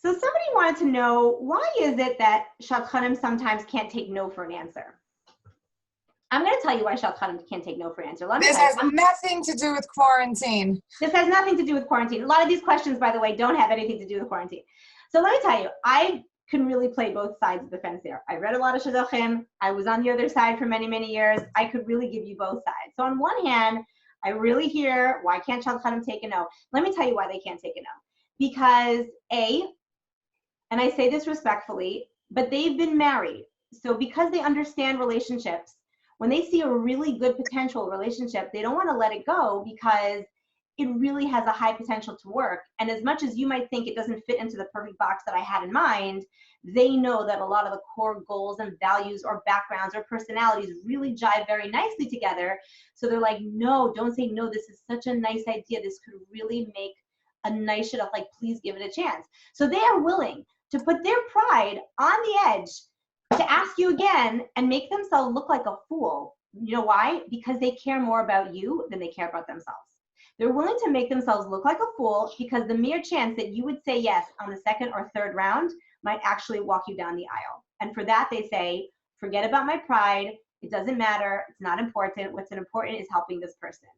So somebody wanted to know, why is it that shadchanim sometimes can't take no for an answer? I'm going to tell you why shadchanim can't take no for an answer. This has nothing to do with quarantine. This has nothing to do with quarantine. A lot of these questions, by the way, don't have anything to do with quarantine. So let me tell you, I can really play both sides of the fence there. I read a lot of shidduchim. I was on the other side for many, many years. I could really give you both sides. So on one hand, I really hear, why can't shadchanim take a no? Let me tell you why they can't take a no. Because A, and I say this respectfully, but they've been married. So because they understand relationships, when they see a really good potential relationship, they don't want to let it go because it really has a high potential to work. And as much as you might think it doesn't fit into the perfect box that I had in mind, they know that a lot of the core goals and values or backgrounds or personalities really jive very nicely together. So they're like, no, don't say no. This is such a nice idea. This could really make a nice shidduch, like, please give it a chance. So they are willing to put their pride on the edge to ask you again and make themselves look like a fool. You know why? Because they care more about you than they care about themselves. They're willing to make themselves look like a fool because the mere chance that you would say yes on the second or third round might actually walk you down the aisle. And for that, they say, forget about my pride. It doesn't matter. It's not important. What's important is helping this person.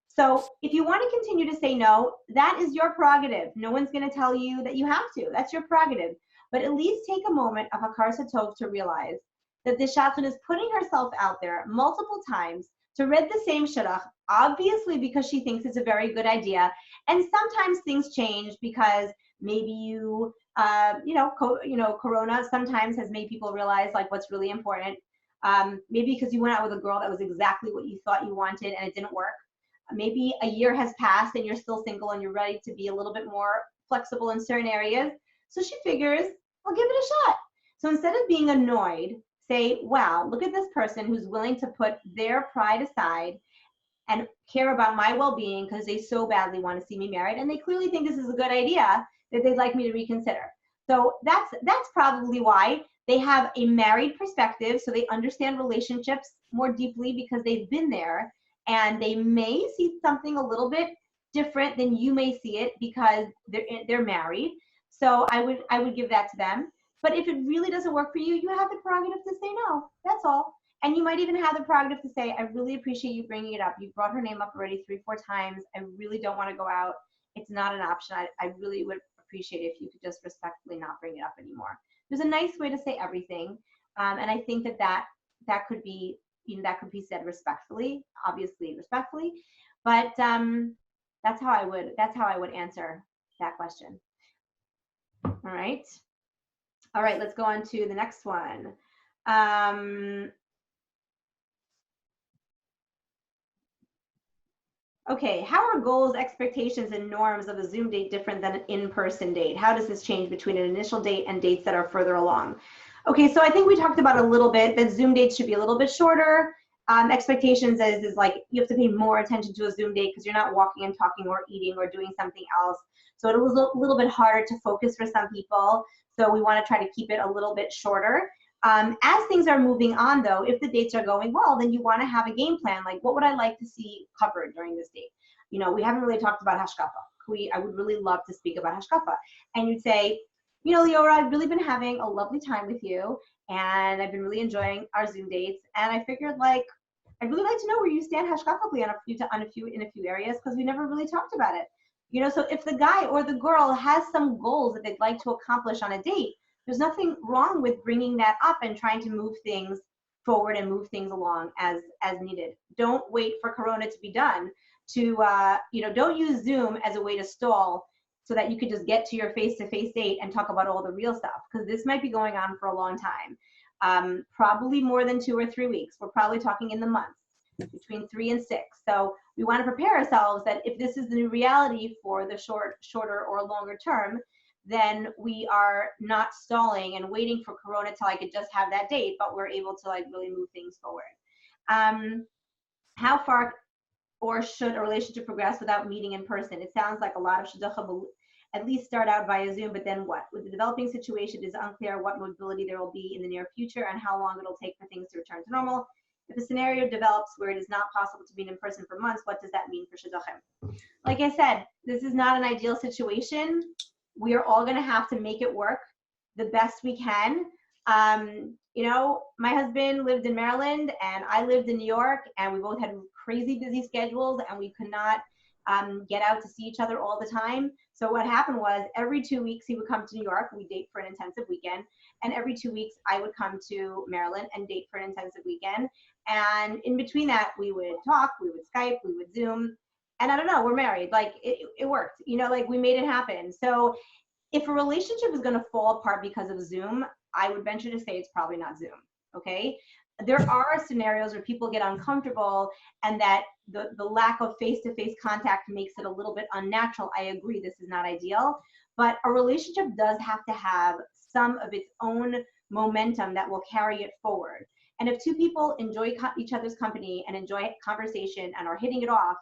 So if you want to continue to say no, that is your prerogative. No one's going to tell you that you have to. That's your prerogative. But at least take a moment of Hakar Satov to realize that the shadchan is putting herself out there multiple times to read the same shidduch, obviously because she thinks it's a very good idea. And sometimes things change because maybe Corona sometimes has made people realize like what's really important. Maybe because you went out with a girl that was exactly what you thought you wanted and it didn't work. Maybe a year has passed and you're still single and you're ready to be a little bit more flexible in certain areas. So she figures, I'll give it a shot. So instead of being annoyed, say, wow, look at this person who's willing to put their pride aside and care about my well-being because they so badly want to see me married. And they clearly think this is a good idea that they'd like me to reconsider. So that's probably why they have a married perspective. So they understand relationships more deeply because they've been there. And they may see something a little bit different than you may see it because they're married. So I would give that to them. But if it really doesn't work for you, you have the prerogative to say no. That's all. And you might even have the prerogative to say, I really appreciate you bringing it up. You've brought her name up already 3-4 times. I really don't want to go out. It's not an option. I really would appreciate it if you could just respectfully not bring it up anymore. There's a nice way to say everything. And I think that could be, that could be said respectfully, obviously respectfully. But that's how I would answer that question. All right, let's go on to the next one. Okay, how are goals, expectations, and norms of a Zoom date different than an in-person date? How does this change between an initial date and dates that are further along? Okay, so I think we talked about a little bit that Zoom dates should be a little bit shorter. Expectations is like you have to pay more attention to a Zoom date because you're not walking and talking or eating or doing something else. So it was a little bit harder to focus for some people. So we want to try to keep it a little bit shorter. As things are moving on though, if the dates are going well, then you want to have a game plan. Like, what would I like to see covered during this date? You know, we haven't really talked about hashkafa. I would really love to speak about hashkafa. And you'd say, you know, Leorah, I've really been having a lovely time with you and I've been really enjoying our Zoom dates. And I figured like, I'd really like to know where you stand hashkafically in a few areas because we never really talked about it. You know, so if the guy or the girl has some goals that they'd like to accomplish on a date, there's nothing wrong with bringing that up and trying to move things forward and move things along as needed. Don't wait for Corona to be done to, don't use Zoom as a way to stall so that you could just get to your face-to-face date and talk about all the real stuff, because this might be going on for a long time. Probably more than 2 or 3 weeks. We're probably talking in the months, between 3 and 6. So we want to prepare ourselves that if this is the new reality for the shorter or longer term, then we are not stalling and waiting for Corona till I could just have that date, but we're able to like really move things forward. How far or should a relationship progress without meeting in person? It sounds like a lot of shidduchim will at least start out via Zoom, but then what? With the developing situation, it is unclear what mobility there will be in the near future and how long it'll take for things to return to normal. If a scenario develops where it is not possible to meet in person for months, what does that mean for shidduchim? Like I said, this is not an ideal situation. We are all going to have to make it work the best we can. You know, my husband lived in Maryland and I lived in New York, and we both had crazy busy schedules, and we could not get out to see each other all the time. So what happened was every 2 weeks he would come to New York, we date for an intensive weekend, and every 2 weeks I would come to Maryland and date for an intensive weekend. And in between that, we would talk, we would Skype, we would Zoom, and I don't know, we're married. Like it worked, you know, like we made it happen. So if a relationship is going to fall apart because of Zoom, I would venture to say it's probably not Zoom, okay? There are scenarios where people get uncomfortable and that the lack of face-to-face contact makes it a little bit unnatural. I agree, this is not ideal, but a relationship does have to have some of its own momentum that will carry it forward. And if two people enjoy each other's company and enjoy conversation and are hitting it off,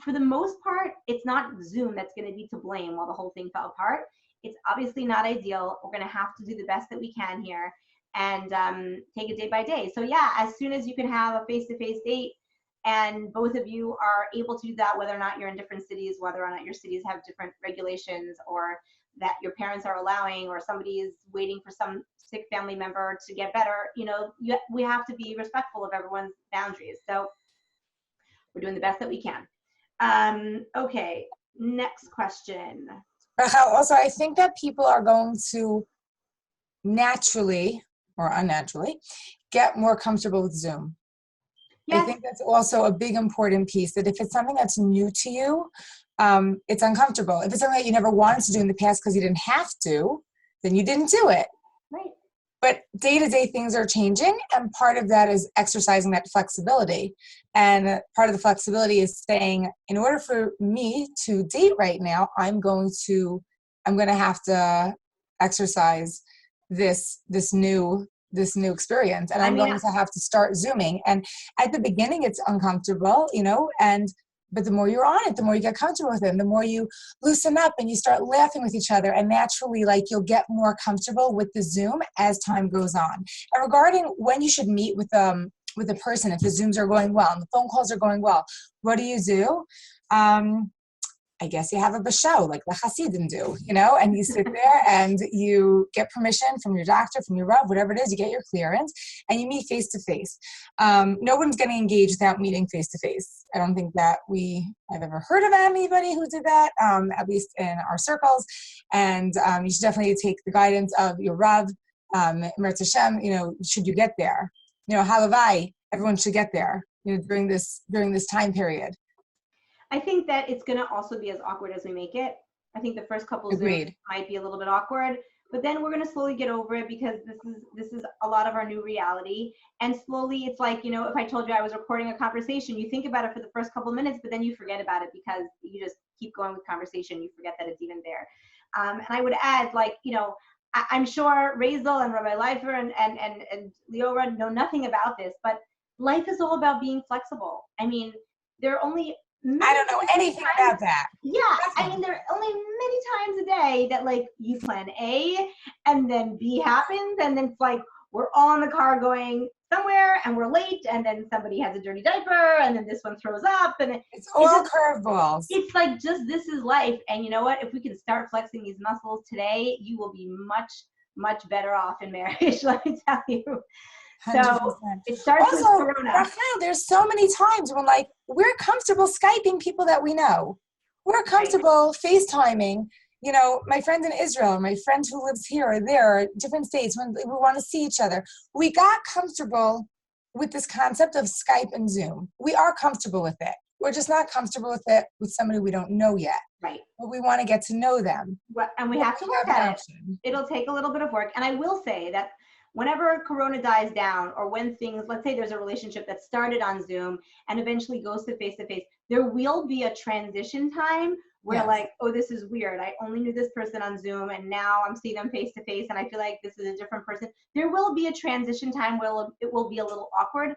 for the most part, it's not Zoom that's going to be to blame while the whole thing fell apart. It's obviously not ideal. We're going to have to do the best that we can here and take it day by day. So yeah, as soon as you can have a face-to-face date and both of you are able to do that, whether or not you're in different cities, whether or not your cities have different regulations, or that your parents are allowing, or somebody is waiting for some sick family member to get better, you know, we have to be respectful of everyone's boundaries. So we're doing the best that we can. Okay, next question. Also, I think that people are going to naturally or unnaturally get more comfortable with Zoom. Yes. I think that's also a big important piece, that if it's something that's new to you, it's uncomfortable. If it's something that you never wanted to do in the past because you didn't have to, then you didn't do it. Right. But day-to-day things are changing, and part of that is exercising that flexibility. And part of the flexibility is saying, in order for me to date right now, I'm going to have to exercise this new experience, and I'm going to have to start Zooming. And at the beginning, it's uncomfortable, you know, but the more you're on it, the more you get comfortable with it, and the more you loosen up and you start laughing with each other, and naturally, like, you'll get more comfortable with the Zoom as time goes on. And regarding when you should meet with a person, if the Zooms are going well and the phone calls are going well, what do you do? I guess you have a basho, like the Hasidim do, you know, and you sit there and you get permission from your doctor, from your Rav, whatever it is, you get your clearance, and you meet face to face. No one's getting engaged without meeting face to face. I don't think that I've ever heard of anybody who did that, at least in our circles. And you should definitely take the guidance of your Rav, Meretz Hashem, you know, should you get there. You know, halavai, everyone should get there, you know, during this time period. I think that it's going to also be as awkward as we make it. I think the first couple of Zooms might be a little bit awkward, but then we're going to slowly get over it, because this is a lot of our new reality. And slowly, it's like, you know, if I told you I was recording a conversation, you think about it for the first couple of minutes, but then you forget about it because you just keep going with conversation. You forget that it's even there. And I would add, like, you know, I'm sure Razel and Rabbi Leifer and Leorah know nothing about this, but life is all about being flexible. I mean, there are only I don't know anything about that. Yeah, I mean, there are only many times a day that, like, you plan A and then B happens, and then it's like we're all in the car going somewhere and we're late, and then somebody has a dirty diaper, and then this one throws up, and it's all curveballs. It's like, just, this is life. And you know what? If we can start flexing these muscles today, you will be much, much better off in marriage, let me tell you. 100%. So it starts with Corona. Rachel, there's so many times when, like, we're comfortable Skyping people that we know. We're comfortable FaceTiming, you know, my friends in Israel, my friend who lives here or there, or different states, when we want to see each other. We got comfortable with this concept of Skype and Zoom. We are comfortable with it. We're just not comfortable with it with somebody we don't know yet. Right. But we want to get to know them. Well, and we have to work at it. It'll take a little bit of work. And I will say that whenever Corona dies down, or when things, let's say there's a relationship that started on Zoom and eventually goes to face-to-face, there will be a transition time where like, oh, this is weird. I only knew this person on Zoom, and now I'm seeing them face-to-face, and I feel like this is a different person. There will be a transition time where it will be a little awkward,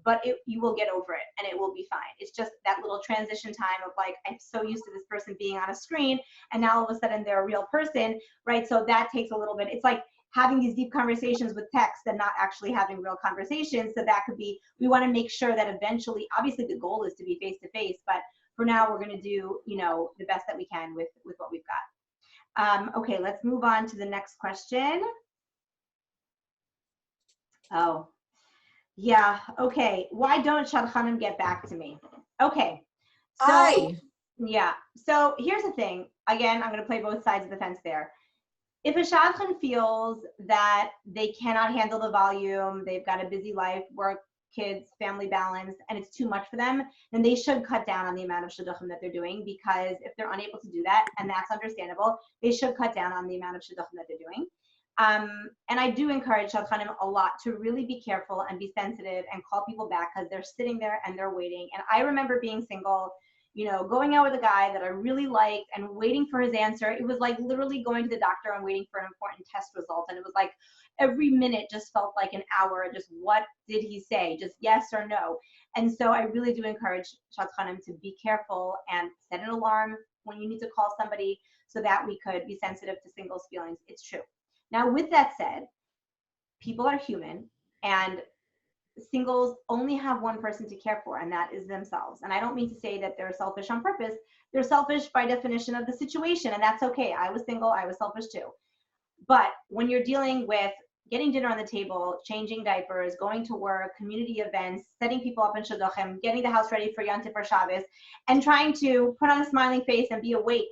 but you will get over it and it will be fine. It's just that little transition time of like, I'm so used to this person being on a screen and now all of a sudden they're a real person, right? So that takes a little bit. It's like having these deep conversations with text and not actually having real conversations. So that could be, we want to make sure that eventually, obviously the goal is to be face to face, but for now we're going to do, you know, the best that we can with what we've got. Okay, let's move on to the next question. Oh, yeah, okay. Why don't shadchanim get back to me? Okay, so yeah. So here's the thing. Again, I'm going to play both sides of the fence there. If a shadchan feels that they cannot handle the volume, they've got a busy life, work, kids, family balance, and it's too much for them, then they should cut down on the amount of shidduchim that they're doing, because if they're unable to do that, and that's understandable, they should cut down on the amount of shidduchim that they're doing. And I do encourage shadchanim a lot to really be careful and be sensitive and call people back, because they're sitting there and they're waiting. And I remember being single, you know, going out with a guy that I really liked and waiting for his answer. It was like literally going to the doctor and waiting for an important test result. And it was like every minute just felt like an hour. Just what did he say? Just yes or no. And so I really do encourage shadchanim to be careful and set an alarm when you need to call somebody so that we could be sensitive to singles' feelings. It's true. Now, with that said, people are human, and singles only have one person to care for, and that is themselves. And I don't mean to say that they're selfish on purpose. They're selfish by definition of the situation, and that's okay. I was single, I was selfish too. But when you're dealing with getting dinner on the table, changing diapers, going to work, community events, setting people up in shidduchim, getting the house ready for Yontif or Shabbos, and trying to put on a smiling face and be awake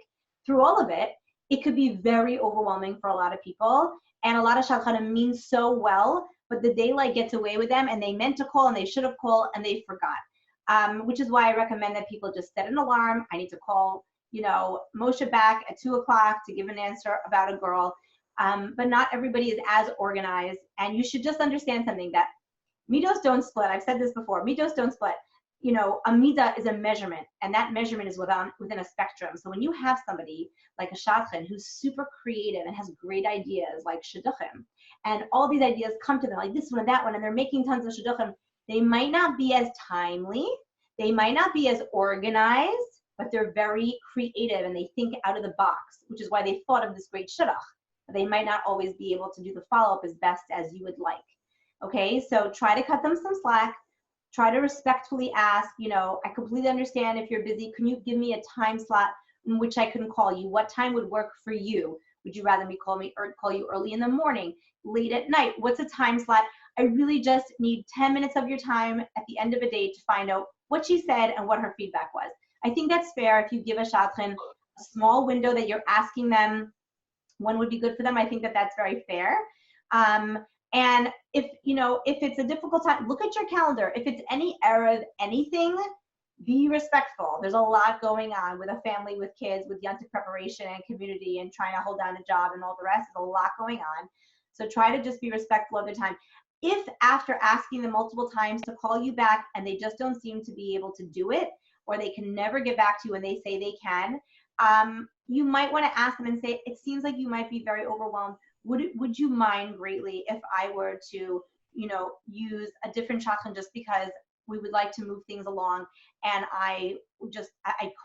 through all of it, it could be very overwhelming for a lot of people. And a lot of shadchanim mean so well, but the daylight gets away with them, and they meant to call and they should have called and they forgot. Which is why I recommend that people just set an alarm. I need to call, you know, Moshe back at 2 o'clock to give an answer about a girl. But not everybody is as organized, and you should just understand something, that midos don't split. I've said this before, midos don't split. You know, a midah is a measurement, and that measurement is within a spectrum. So when you have somebody like a shadchan who's super creative and has great ideas like shidduchim, and all these ideas come to them like this one and that one, and they're making tons of shidduchim, they might not be as timely, they might not be as organized, but they're very creative and they think out of the box, which is why they thought of this great shidduch. They might not always be able to do the follow-up as best as you would like. Okay, so try to cut them some slack. Try to respectfully ask, you know, I completely understand if you're busy. Can you give me a time slot in which I can call you? What time would work for you? Would you rather me call you early in the morning, late at night? What's a time slot? I really just need 10 minutes of your time at the end of a day to find out what she said and what her feedback was. I think that's fair if you give a shadchan a small window that you're asking them when would be good for them. I think that that's very fair. And if it's a difficult time, look at your calendar. If it's any Erev, anything, be respectful. There's a lot going on with a family, with kids, with Yontif preparation and community and trying to hold down a job and all the rest. There's a lot going on. So try to just be respectful of their time. If after asking them multiple times to call you back and they just don't seem to be able to do it, or they can never get back to you when they say they can, you might want to ask them and say, it seems like you might be very overwhelmed. Would you mind greatly if I were to, you know, use a different shadchan just because we would like to move things along, and I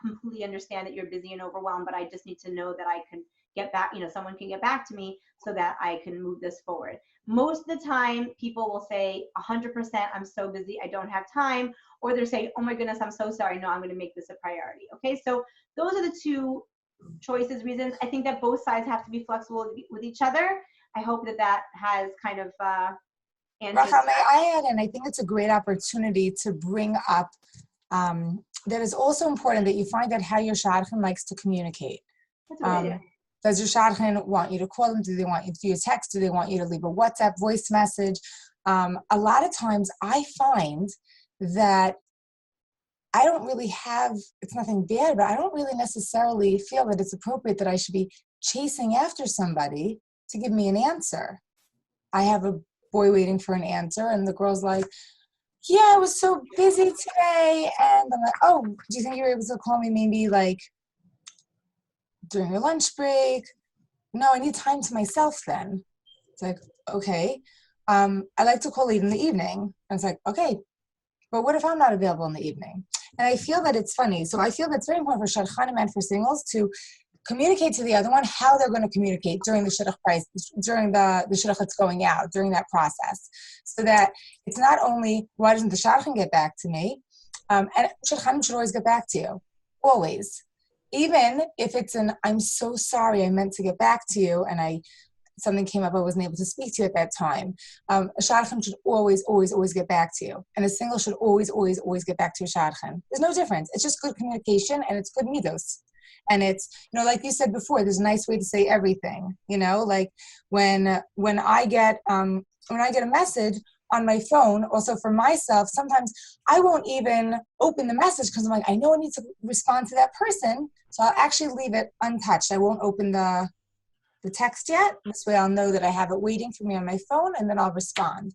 completely understand that you're busy and overwhelmed, but I just need to know that I can get back, you know, someone can get back to me so that I can move this forward. Most of the time, people will say 100%, I'm so busy, I don't have time, or they're saying, oh my goodness, I'm so sorry, no, I'm going to make this a priority. Okay, so those are the two choices, reasons. I think that both sides have to be flexible with each other. I hope that that has kind of answered. Racha, may I add, and I think it's a great opportunity to bring up that it's also important that you find out how your shadchan likes to communicate. That's a good idea. Does your shadchan want you to call them? Do they want you to do a text? Do they want you to leave a WhatsApp voice message? A lot of times I find that I don't really have, it's nothing bad, but I don't really necessarily feel that it's appropriate that I should be chasing after somebody to give me an answer. I have a boy waiting for an answer, and the girl's like, yeah, I was so busy today. And I'm like, oh, do you think you're able to call me maybe like during your lunch break? No, I need time to myself then. It's like, okay. I like to call late in the evening. And it's like, okay, but what if I'm not available in the evening? And I feel that it's funny. So I feel that's very important for shadchanim and for singles to communicate to the other one how they're going to communicate during the shidduch during the shidduch that's going out, during that process. So that it's not only, why doesn't the shadchan get back to me? And shadchanim should always get back to you. Always. Even if it's I'm so sorry, I meant to get back to you, and something came up, I wasn't able to speak to you at that time. A shadchan should always, always, always get back to you. And a single should always, always, always get back to a shadchan. There's no difference. It's just good communication, and it's good midos. And it's, like you said before, there's a nice way to say everything, like when I get a message on my phone, also for myself, sometimes I won't even open the message because I'm like, I know I need to respond to that person. So I'll actually leave it untouched. I won't open the text yet. This way I'll know that I have it waiting for me on my phone, and then I'll respond.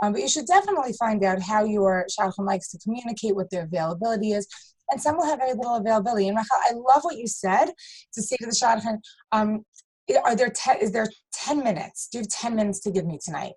But you should definitely find out how your shadchan likes to communicate, what their availability is. And some will have very little availability. And Rachel, I love what you said, to say to the shadchan, is there 10 minutes? Do you have 10 minutes to give me tonight?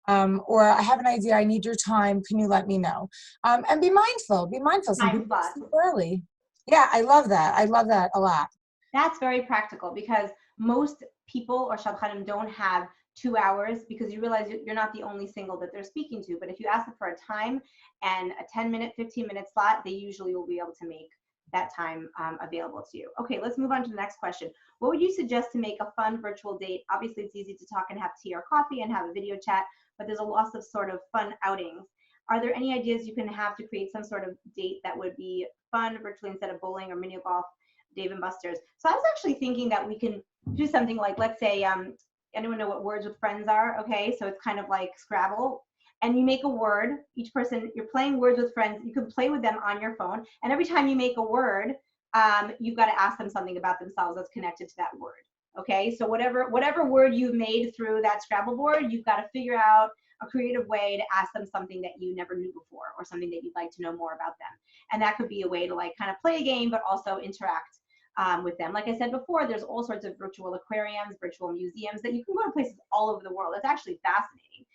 Or I have an idea, I need your time, can you let me know? And be mindful. Some people sleep early. Yeah, I love that. I love that a lot. That's very practical, because most people or shadchanim don't have 2 hours, because you realize you're not the only single that they're speaking to. But if you ask them for a time and a 10-minute, 15-minute slot, they usually will be able to make that time available to you. Okay, let's move on to the next question. What would you suggest to make a fun virtual date? Obviously, it's easy to talk and have tea or coffee and have a video chat, but there's a loss of sort of fun outings. Are there any ideas you can have to create some sort of date that would be fun virtually instead of bowling or mini golf, Dave and Buster's? So I was actually thinking that we can do something like, let's say, anyone know what words with friends are? Okay, so it's kind of like Scrabble. And you make a word, each person, you're playing words with friends, you can play with them on your phone. And every time you make a word, you've got to ask them something about themselves that's connected to that word. Okay, so whatever word you've made through that Scrabble board, you've got to figure out a creative way to ask them something that you never knew before, or something that you'd like to know more about them. And that could be a way to like kind of play a game, but also interact with them. Like I said before, there's all sorts of virtual aquariums, virtual museums that you can go to places all over the world. It's actually fascinating.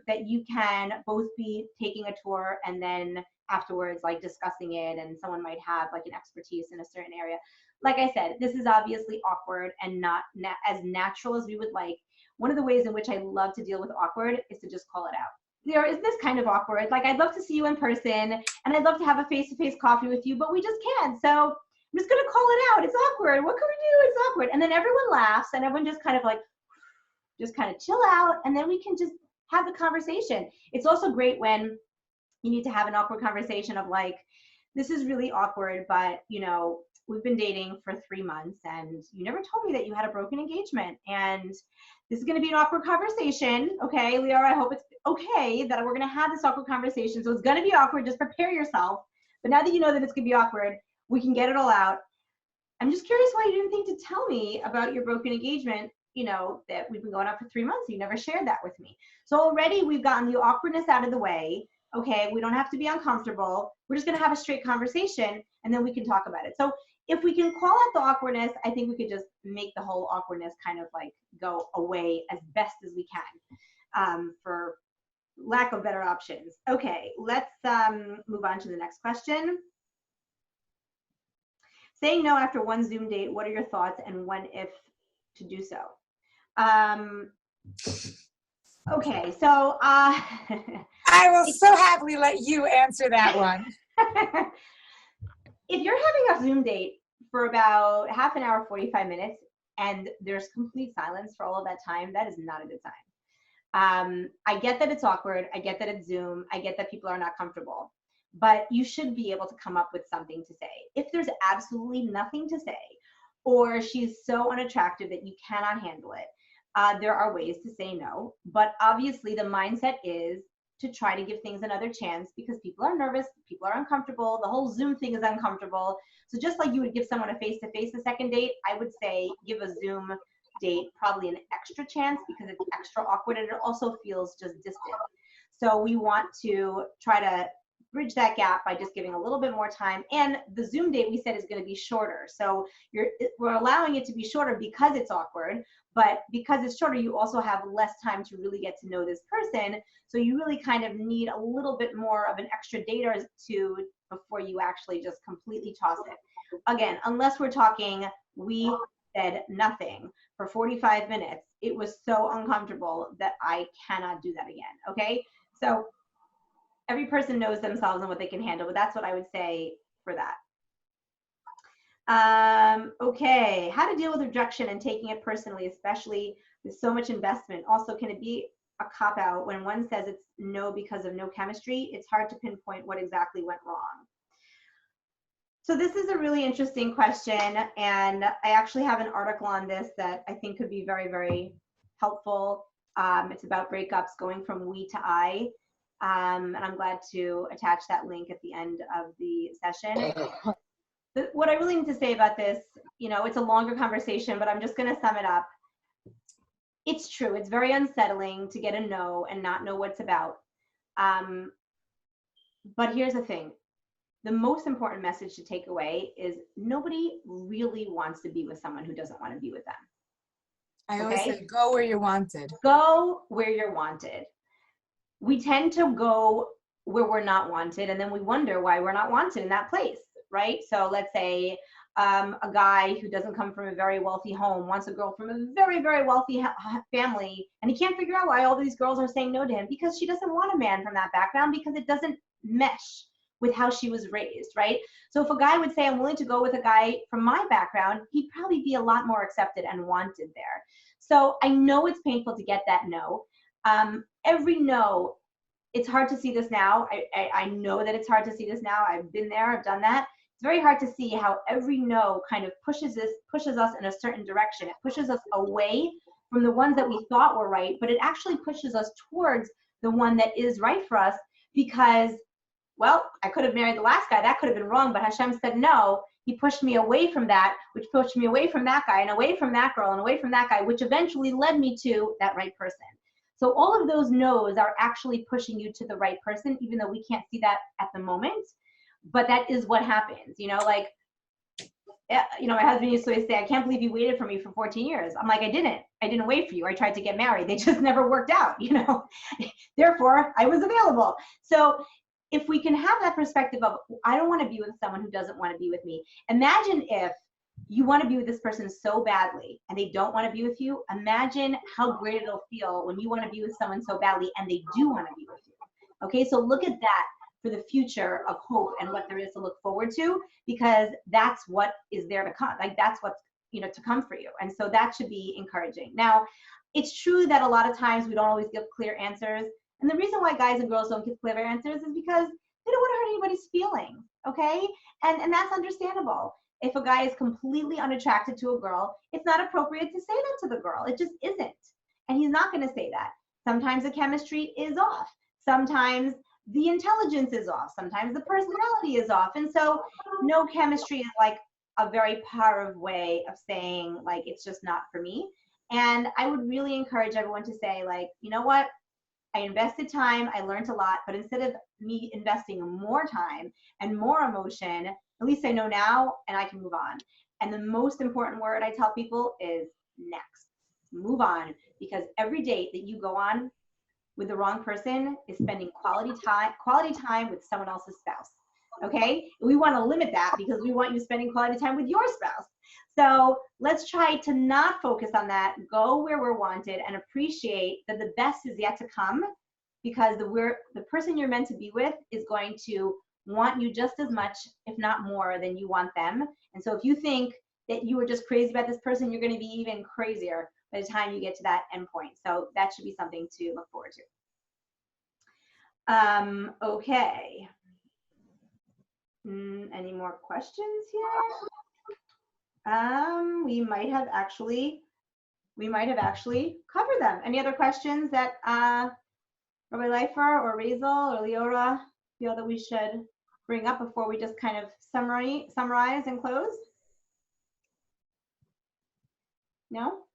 That you can both be taking a tour and then afterwards like discussing it, and someone might have like an expertise in a certain area. Like I said, this is obviously awkward and not as natural as we would like. One of the ways in which I love to deal with awkward is to just call it out. Leorah, is this kind of awkward? Like, I'd love to see you in person and I'd love to have a face-to-face coffee with you, but we just can't. So I'm just gonna call it out. It's awkward. What can we do? It's awkward. And then everyone laughs and everyone just kind of like, just kind of chill out, and then we can just have the conversation. It's also great when you need to have an awkward conversation of like, this is really awkward, but we've been dating for 3 months and you never told me that you had a broken engagement, and this is going to be an awkward conversation. Okay, Leorah, I hope it's okay that we're going to have this awkward conversation. So it's going to be awkward. Just prepare yourself. But now that you know that it's going to be awkward, we can get it all out. I'm just curious why you didn't think to tell me about your broken engagement, that we've been going out for 3 months. You never shared that with me. So already we've gotten the awkwardness out of the way. Okay, we don't have to be uncomfortable. We're just going to have a straight conversation, and then we can talk about it. So if we can call out the awkwardness, I think we could just make the whole awkwardness kind of like go away as best as we can, for lack of better options. Okay, let's move on to the next question. Saying no after one Zoom date, what are your thoughts and when, if to do so? Okay, so I will so happily let you answer that one. If you're having a Zoom date for about half an hour, 45 minutes, and there's complete silence for all of that time, that is not a good sign. I get that it's awkward. I get that it's Zoom. I get that people are not comfortable, but you should be able to come up with something to say. If there's absolutely nothing to say, or she's so unattractive that you cannot handle it, there are ways to say no. But obviously the mindset is to try to give things another chance, because people are nervous, people are uncomfortable, the whole Zoom thing is uncomfortable. So just like you would give someone a face-to-face a second date, I would say give a Zoom date probably an extra chance, because it's extra awkward and it also feels just distant. So we want to try to bridge that gap by just giving a little bit more time. And the Zoom date we said is going to be shorter. So we're allowing it to be shorter because it's awkward, but because it's shorter, you also have less time to really get to know this person. So you really kind of need a little bit more of an extra date or two before you actually just completely toss it. Again, unless we're talking, we said nothing for 45 minutes. It was so uncomfortable that I cannot do that again, okay? So every person knows themselves and what they can handle, but that's what I would say for that. Okay, how to deal with rejection and taking it personally, especially with so much investment. Also, can it be a cop-out when one says it's no because of no chemistry? It's hard to pinpoint what exactly went wrong. So this is a really interesting question, and I actually have an article on this that I think could be very, very helpful. It's about breakups going from we to I, and I'm glad to attach that link at the end of the session. What I really need to say about this, you know, it's a longer conversation, but I'm just going to sum it up. It's true. It's very unsettling to get a no and not know what it's about. But here's the thing. The most important message to take away is nobody really wants to be with someone who doesn't want to be with them. I always say, go where you're wanted. Go where you're wanted. We tend to go where we're not wanted, and then we wonder why we're not wanted in that place, right? So let's say a guy who doesn't come from a very wealthy home wants a girl from a very, very wealthy family, and he can't figure out why all these girls are saying no to him, because she doesn't want a man from that background, because it doesn't mesh with how she was raised, right? So if a guy would say, I'm willing to go with a guy from my background, he'd probably be a lot more accepted and wanted there. So I know it's painful to get that no. Every no, it's hard to see this now. I know that it's hard to see this now. I've been there, I've done that. It's very hard to see how every no kind of pushes us in a certain direction. It pushes us away from the ones that we thought were right, but it actually pushes us towards the one that is right for us, because, well, I could have married the last guy. That could have been wrong, but Hashem said no. He pushed me away from that, which pushed me away from that guy and away from that girl and away from that guy, which eventually led me to that right person. So all of those no's are actually pushing you to the right person, even though we can't see that at the moment. But that is what happens, you know, like, you know, my husband used to always say, I can't believe you waited for me for 14 years. I'm like, I didn't wait for you. I tried to get married. They just never worked out, you know, therefore I was available. So if we can have that perspective of, I don't want to be with someone who doesn't want to be with me. Imagine if you want to be with this person so badly and they don't want to be with you. Imagine how great it'll feel when you want to be with someone so badly and they do want to be with you. Okay, so look at that for the future of hope and what there is to look forward to, because that's what is there to come. Like, that's what's, you know, to come for you. And so that should be encouraging. Now, it's true that a lot of times we don't always give clear answers. And the reason why guys and girls don't give clear answers is because they don't want to hurt anybody's feelings, okay? And that's understandable. If a guy is completely unattracted to a girl, it's not appropriate to say that to the girl. It just isn't. And he's not going to say that. Sometimes the chemistry is off. Sometimes the intelligence is off. Sometimes the personality is off. And so no chemistry is like a very powerful way of saying, like, it's just not for me. And I would really encourage everyone to say, like, you know what? I invested time, I learned a lot, but instead of me investing more time and more emotion, at least I know now and I can move on. And the most important word I tell people is next. Move on, because every date that you go on with the wrong person is spending quality time with someone else's spouse. Okay? We want to limit that because we want you spending quality time with your spouse. So let's try to not focus on that. Go where we're wanted and appreciate that the best is yet to come, because the person you're meant to be with is going to want you just as much, if not more, than you want them. And so if you think that you were just crazy about this person, you're going to be even crazier by the time you get to that end point. So that should be something to look forward to. Okay. Any more questions here? We might have actually covered them. Any other questions that Rabbi Leifer or Razel or Leorah feel that we should bring up before we just kind of summarize and close? No?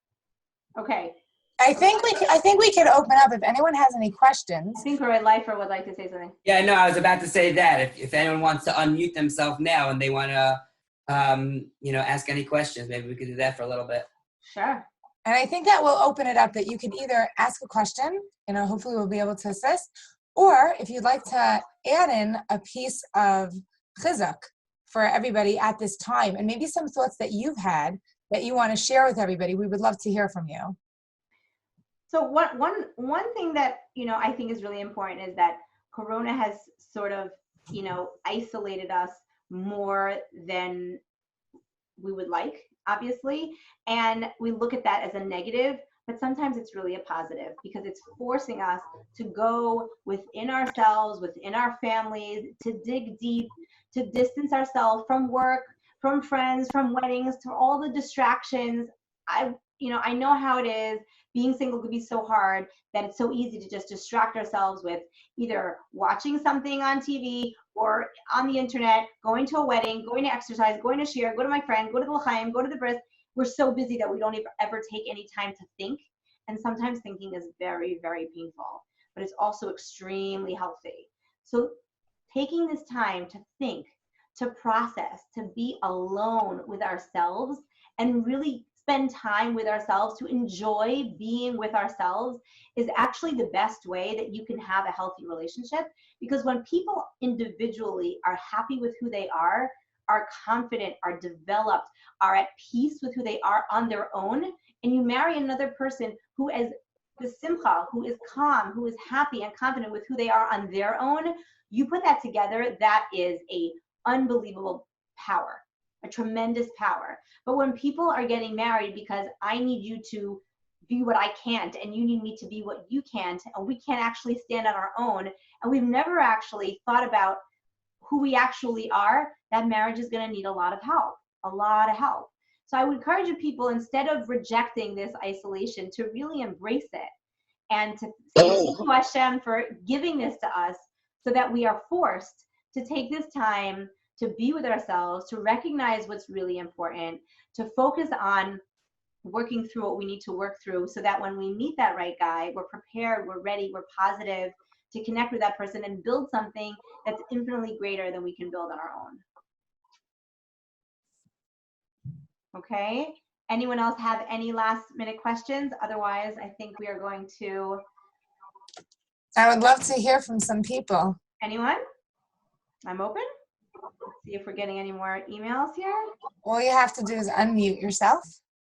Okay. I think we could open up if anyone has any questions. I think Red Lifer would like to say something. Yeah, no, I was about to say that. If anyone wants to unmute themselves now and they want to, ask any questions, maybe we could do that for a little bit. Sure. And I think that will open it up that you can either ask a question, hopefully we'll be able to assist, or if you'd like to add in a piece of chizuk for everybody at this time, and maybe some thoughts that you've had that you want to share with everybody, we would love to hear from you. So one thing that, I think is really important is that Corona has sort of, isolated us more than we would like, obviously. And we look at that as a negative, but sometimes it's really a positive because it's forcing us to go within ourselves, within our families, to dig deep, to distance ourselves from work, from friends, from weddings, to all the distractions. I know how it is. Being single could be so hard that it's so easy to just distract ourselves with either watching something on TV or on the internet, going to a wedding, going to exercise, going to share, go to my friend, go to the l'chaim, go to the bris. We're so busy that we don't ever take any time to think. And sometimes thinking is very, very painful, but it's also extremely healthy. So taking this time to think, to process, to be alone with ourselves and really spend time with ourselves, to enjoy being with ourselves is actually the best way that you can have a healthy relationship. Because when people individually are happy with who they are confident, are developed, are at peace with who they are on their own, and you marry another person who is the simcha, who is calm, who is happy and confident with who they are on their own, you put that together, that is a unbelievable power. A tremendous power. But when people are getting married because I need you to be what I can't and you need me to be what you can't, and we can't actually stand on our own, and we've never actually thought about who we actually are, that marriage is going to need a lot of help. So I would encourage people, instead of rejecting this isolation, to really embrace it and to thank you, Hashem, for giving this to us so that we are forced to take this time to be with ourselves, to recognize what's really important, to focus on working through what we need to work through so that when we meet that right guy, we're prepared, we're ready, we're positive to connect with that person and build something that's infinitely greater than we can build on our own. Okay, anyone else have any last minute questions? Otherwise, I think we are going to... I would love to hear from some people. Anyone? I'm open. Let's see if we're getting any more emails here. All you have to do is unmute yourself.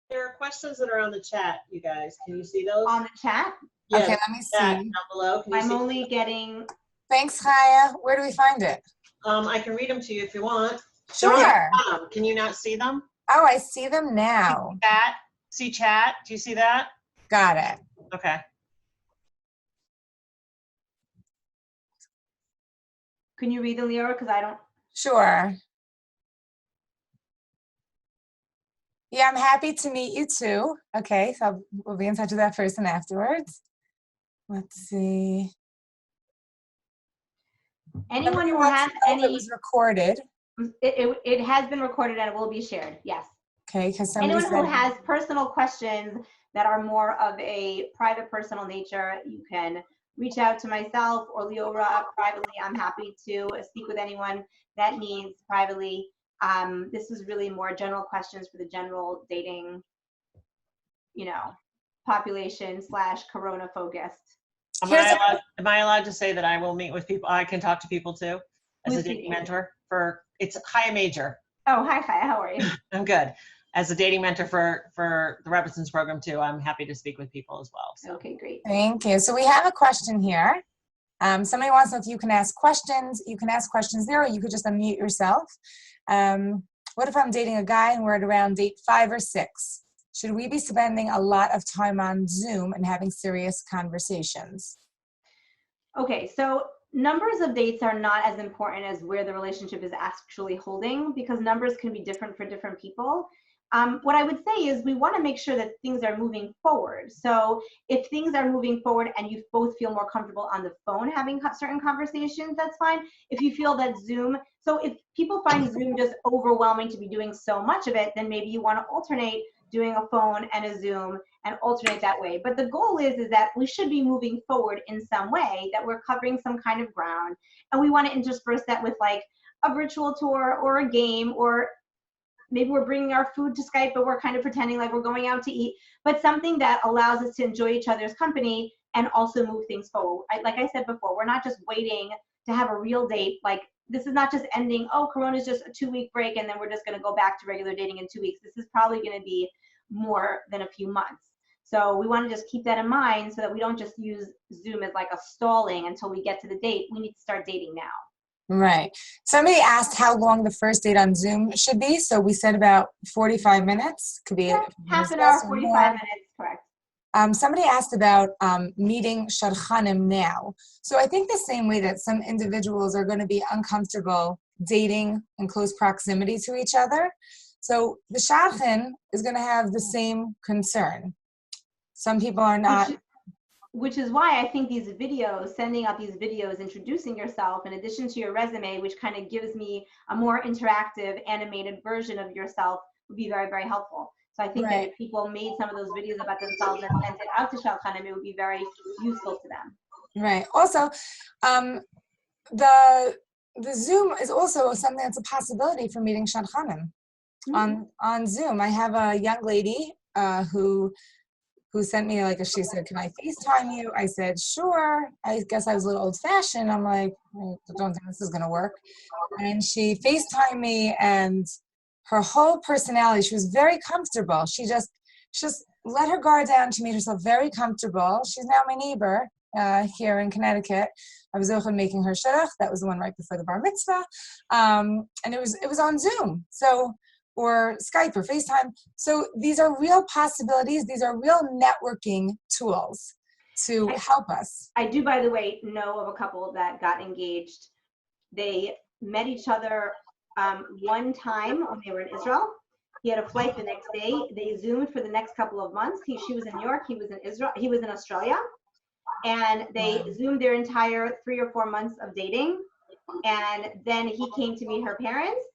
There are questions that are on the chat, you guys. Can you see those? On the chat? Yeah, Okay, let me see. down below. Can you I'm see? only getting... Thanks, Chaya. Where do we find it? I can read them to you if you want. Sure. Can you not see them? Oh, I see them now. Chat. See chat? Do you see that? Got it. Okay. Can you read the Leorah? Because I don't... Sure. Yeah, I'm happy to meet you too. Okay, so we'll be in touch with that person afterwards. Let's see. Anyone who has any... It was recorded. It has been recorded and it will be shared, yes. Okay, because somebody Anyone who said... has personal questions that are more of a private, personal nature, you can reach out to myself or Leorah privately. I'm happy to speak with anyone that needs privately. This is really more general questions for the general dating, population / Corona focused. Am I allowed to say that I will meet with people? I can talk to people too as a dating mentor for, it's Chaya Major. Oh, hi, Chaya, how are you? I'm good. As a dating mentor for the Rebbetzins program too, I'm happy to speak with people as well. So. Okay, great. Thank you. So we have a question here. Somebody wants to know if you can ask questions. You can ask questions there, or you could just unmute yourself. What if I'm dating a guy and we're at around date 5 or 6? Should we be spending a lot of time on Zoom and having serious conversations? Okay, so numbers of dates are not as important as where the relationship is actually holding, because numbers can be different for different people. What I would say is we want to make sure that things are moving forward. So if things are moving forward and you both feel more comfortable on the phone having certain conversations, that's fine. If you feel that Zoom, so if people find Zoom just overwhelming to be doing so much of it, then maybe you want to alternate doing a phone and a Zoom and alternate that way. But the goal is that we should be moving forward in some way, that we're covering some kind of ground. And we want to intersperse that with like a virtual tour or a game, or maybe we're bringing our food to Skype, but we're kind of pretending like we're going out to eat, but something that allows us to enjoy each other's company and also move things forward. Like I said before, we're not just waiting to have a real date. Like, this is not just ending, oh, Corona is just a 2-week break and then we're just going to go back to regular dating in 2 weeks. This is probably going to be more than a few months. So we want to just keep that in mind so that we don't just use Zoom as like a stalling until we get to the date. We need to start dating now. Right. Somebody asked how long the first date on Zoom should be. So we said about 45 minutes. Could be half an hour, 45 minutes, correct. Somebody asked about meeting shadchanim now. So I think the same way that some individuals are going to be uncomfortable dating in close proximity to each other. So the shadchan is going to have the same concern. Some people are not. Which is why I think these videos, sending out these videos, introducing yourself in addition to your resume, which kind of gives me a more interactive, animated version of yourself, would be very, very helpful. So I think that if people made some of those videos about themselves and sent it out to shadchanim, it would be very useful to them. Right. Also, the Zoom is also something that's a possibility for meeting shadchanim on Zoom. I have a young lady who sent me she said, can I FaceTime you? I said, sure. I guess I was a little old fashioned. I'm like, I don't think this is going to work. And she FaceTimed me, and her whole personality, she was very comfortable. She just let her guard down. She made herself very comfortable. She's now my neighbor here in Connecticut. I was also making her shidduch. That was the one right before the bar mitzvah. And it was on Zoom. So, or Skype or FaceTime. So these are real possibilities. These are real networking tools to help us. I do, by the way, know of a couple that got engaged. They met each other one time when they were in Israel. He had a flight the next day. They Zoomed for the next couple of months. She was in New York. He was in Israel. He was in Australia. And they Zoomed their entire 3 or 4 months of dating. And then he came to meet her parents,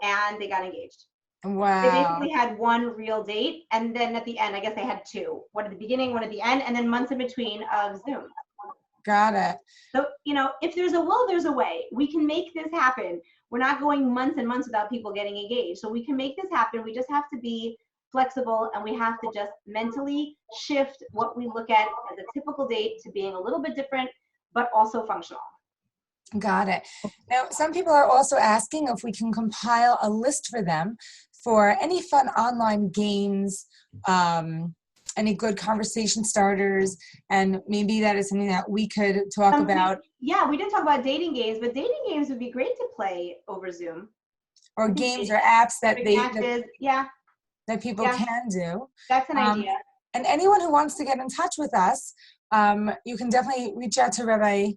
and they got engaged. Wow. They basically had one real date, and then at the end, I guess they had two. One at the beginning, one at the end, and then months in between of Zoom. Got it. So, if there's a will, there's a way. We can make this happen. We're not going months and months without people getting engaged. So we can make this happen. We just have to be flexible, and we have to just mentally shift what we look at as a typical date to being a little bit different, but also functional. Got it. Now, some people are also asking if we can compile a list for them for any fun online games, any good conversation starters, and maybe that is something that we could talk about. Yeah, we didn't talk about dating games, but dating games would be great to play over Zoom. Or games or apps that that people Yeah. can do. That's an idea. And anyone who wants to get in touch with us, you can definitely reach out to Rabbi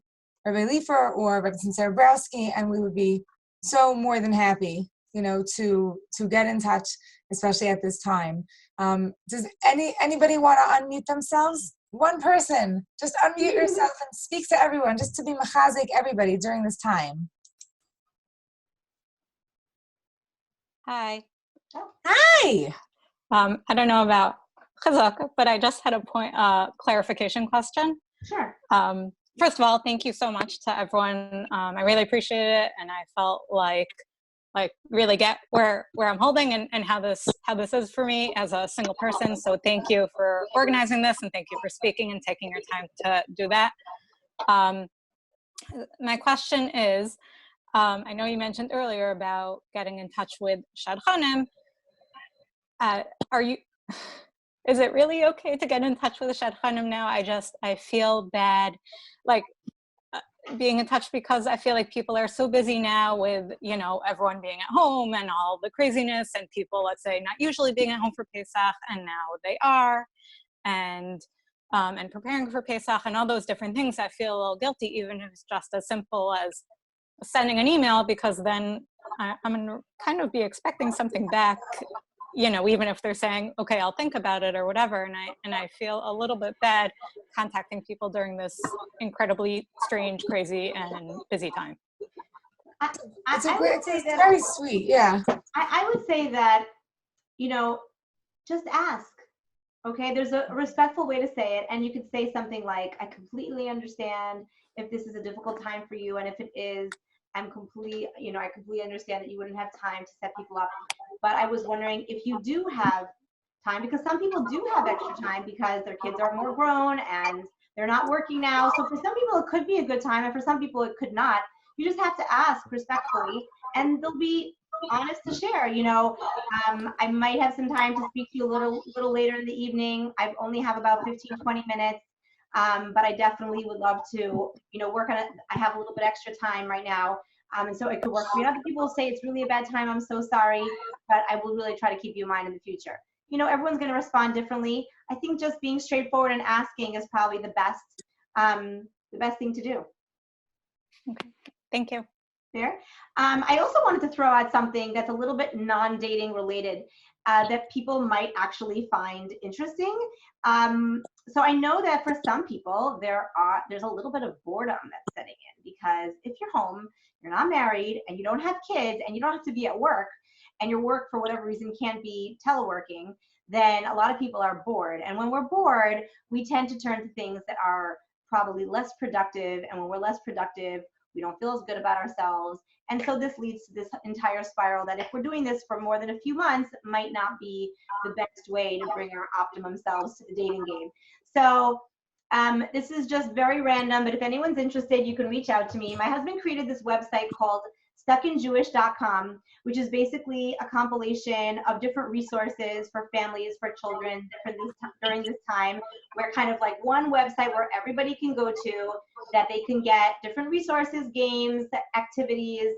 Leifer or Rebbetzins Network, and we would be so more than happy, to get in touch, especially at this time. Does anybody want to unmute themselves? One person, just unmute yourself and speak to everyone, just to be mechazik everybody during this time. Hi. Hi. I don't know about chizuk, but I just had a clarification question. Sure. First of all, thank you so much to everyone. I really appreciate it, and I felt like really get where I'm holding and how this is for me as a single person. So thank you for organizing this, and thank you for speaking and taking your time to do that. My question is, I know you mentioned earlier about getting in touch with shadchanim. Is it really okay to get in touch with the shadchanim now? I feel bad, being in touch, because I feel like people are so busy now with, everyone being at home and all the craziness, and people, let's say, not usually being at home for Pesach, and now they are, and preparing for Pesach and all those different things. I feel a little guilty, even if it's just as simple as sending an email, because then I'm going to kind of be expecting something back, even if they're saying, okay, I'll think about it or whatever. And I feel a little bit bad contacting people during this incredibly strange, crazy, and busy time. It's very sweet, yeah. I would say that, just ask. Okay, there's a respectful way to say it, and you could say something like, I completely understand if this is a difficult time for you, and if it is, I completely understand that you wouldn't have time to set people up. But I was wondering if you do have time, because some people do have extra time because their kids are more grown and they're not working now. So for some people, it could be a good time, and for some people, it could not. You just have to ask respectfully, and they'll be honest to share. I might have some time to speak to you a little later in the evening. I only have about 15, 20 minutes, but I definitely would love to, work on it. I have a little bit extra time right now, and so it could work for me. Other people say it's really a bad time. I'm so sorry, but I will really try to keep you in mind in the future. Everyone's going to respond differently. I think just being straightforward and asking is probably the best thing to do. Okay, thank you. There. I also wanted to throw out something that's a little bit non-dating related that people might actually find interesting. So I know that for some people, there's a little bit of boredom that's setting in, because if you're home, you're not married, and you don't have kids, and you don't have to be at work, and your work for whatever reason can't be teleworking, then a lot of people are bored. And when we're bored, we tend to turn to things that are probably less productive. And when we're less productive, we don't feel as good about ourselves. And so this leads to this entire spiral that if we're doing this for more than a few months, might not be the best way to bring our optimum selves to the dating game. So this is just very random, but if anyone's interested, you can reach out to me. My husband created this website called stuckinjewish.com, which is basically a compilation of different resources for families, for children during this time. We're kind of like one website where everybody can go to, that they can get different resources, games, activities,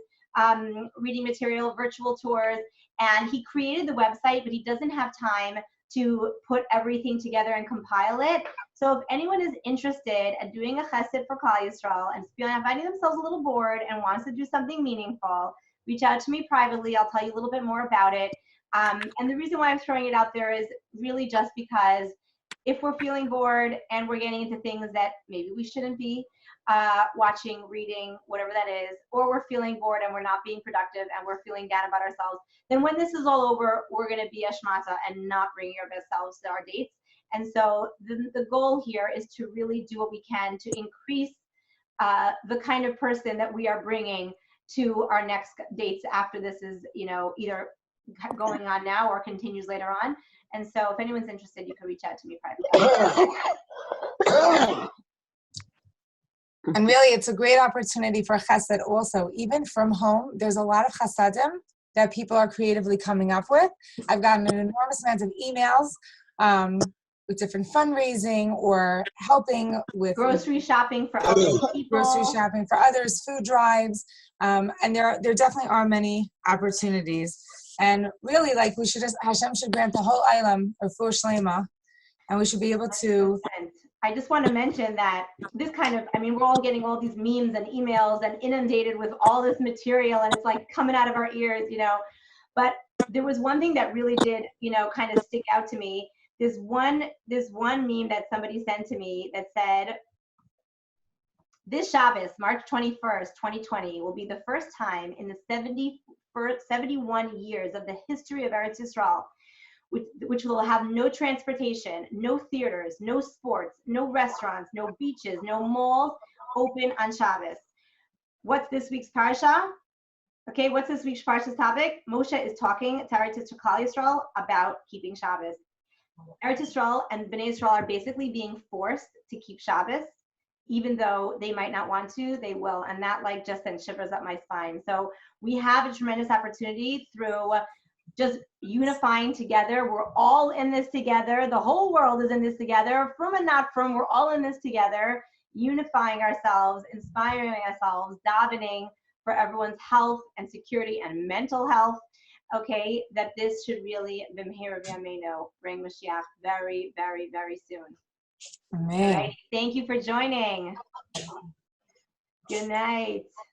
reading material, virtual tours. And he created the website, but he doesn't have time to put everything together and compile it. So if anyone is interested in doing a chesed for Klal Yisrael and finding themselves a little bored and wants to do something meaningful, reach out to me privately. I'll tell you a little bit more about it. And the reason why I'm throwing it out there is really just because if we're feeling bored and we're getting into things that maybe we shouldn't be, watching, reading, whatever that is, or we're feeling bored and we're not being productive and we're feeling down about ourselves, then when this is all over, we're going to be a shmata and not bringing our best selves to our dates. And so the goal here is to really do what we can to increase the kind of person that we are bringing to our next dates after this is, either going on now or continues later on. And so if anyone's interested, you can reach out to me privately. And really, it's a great opportunity for chesed also. Even from home, there's a lot of chesedim that people are creatively coming up with. I've gotten an enormous amount of emails with different fundraising or helping with grocery shopping for other people. Grocery shopping for others, food drives, and there definitely are many opportunities. And really, like, Hashem should grant the whole Ilam or Refuah Shlema, and we should be able to. I just want to mention that this we're all getting all these memes and emails and inundated with all this material, and it's like coming out of our ears, But there was one thing that really did, kind of stick out to me. This one meme that somebody sent to me that said, this Shabbos, March 21st, 2020, will be the first time in the 71 years of the history of Eretz Yisrael, which will have no transportation, no theaters, no sports, no restaurants, no beaches, no malls open on Shabbos. What's this week's parsha? Okay, what's this week's parsha's topic? Moshe is talking to Eretz Yisrael about keeping Shabbos. Eretz Yisrael and Bnei Yisrael are basically being forced to keep Shabbos, even though they might not want to, they will. And that just sends shivers up my spine. So we have a tremendous opportunity through just unifying together. We're all in this together. The whole world is in this together. From and not from, we're all in this together, unifying ourselves, inspiring ourselves, davening for everyone's health and security and mental health. Okay, that this should really bring Mashiach very, very, very soon. Amen. Right? Thank you for joining. Good night.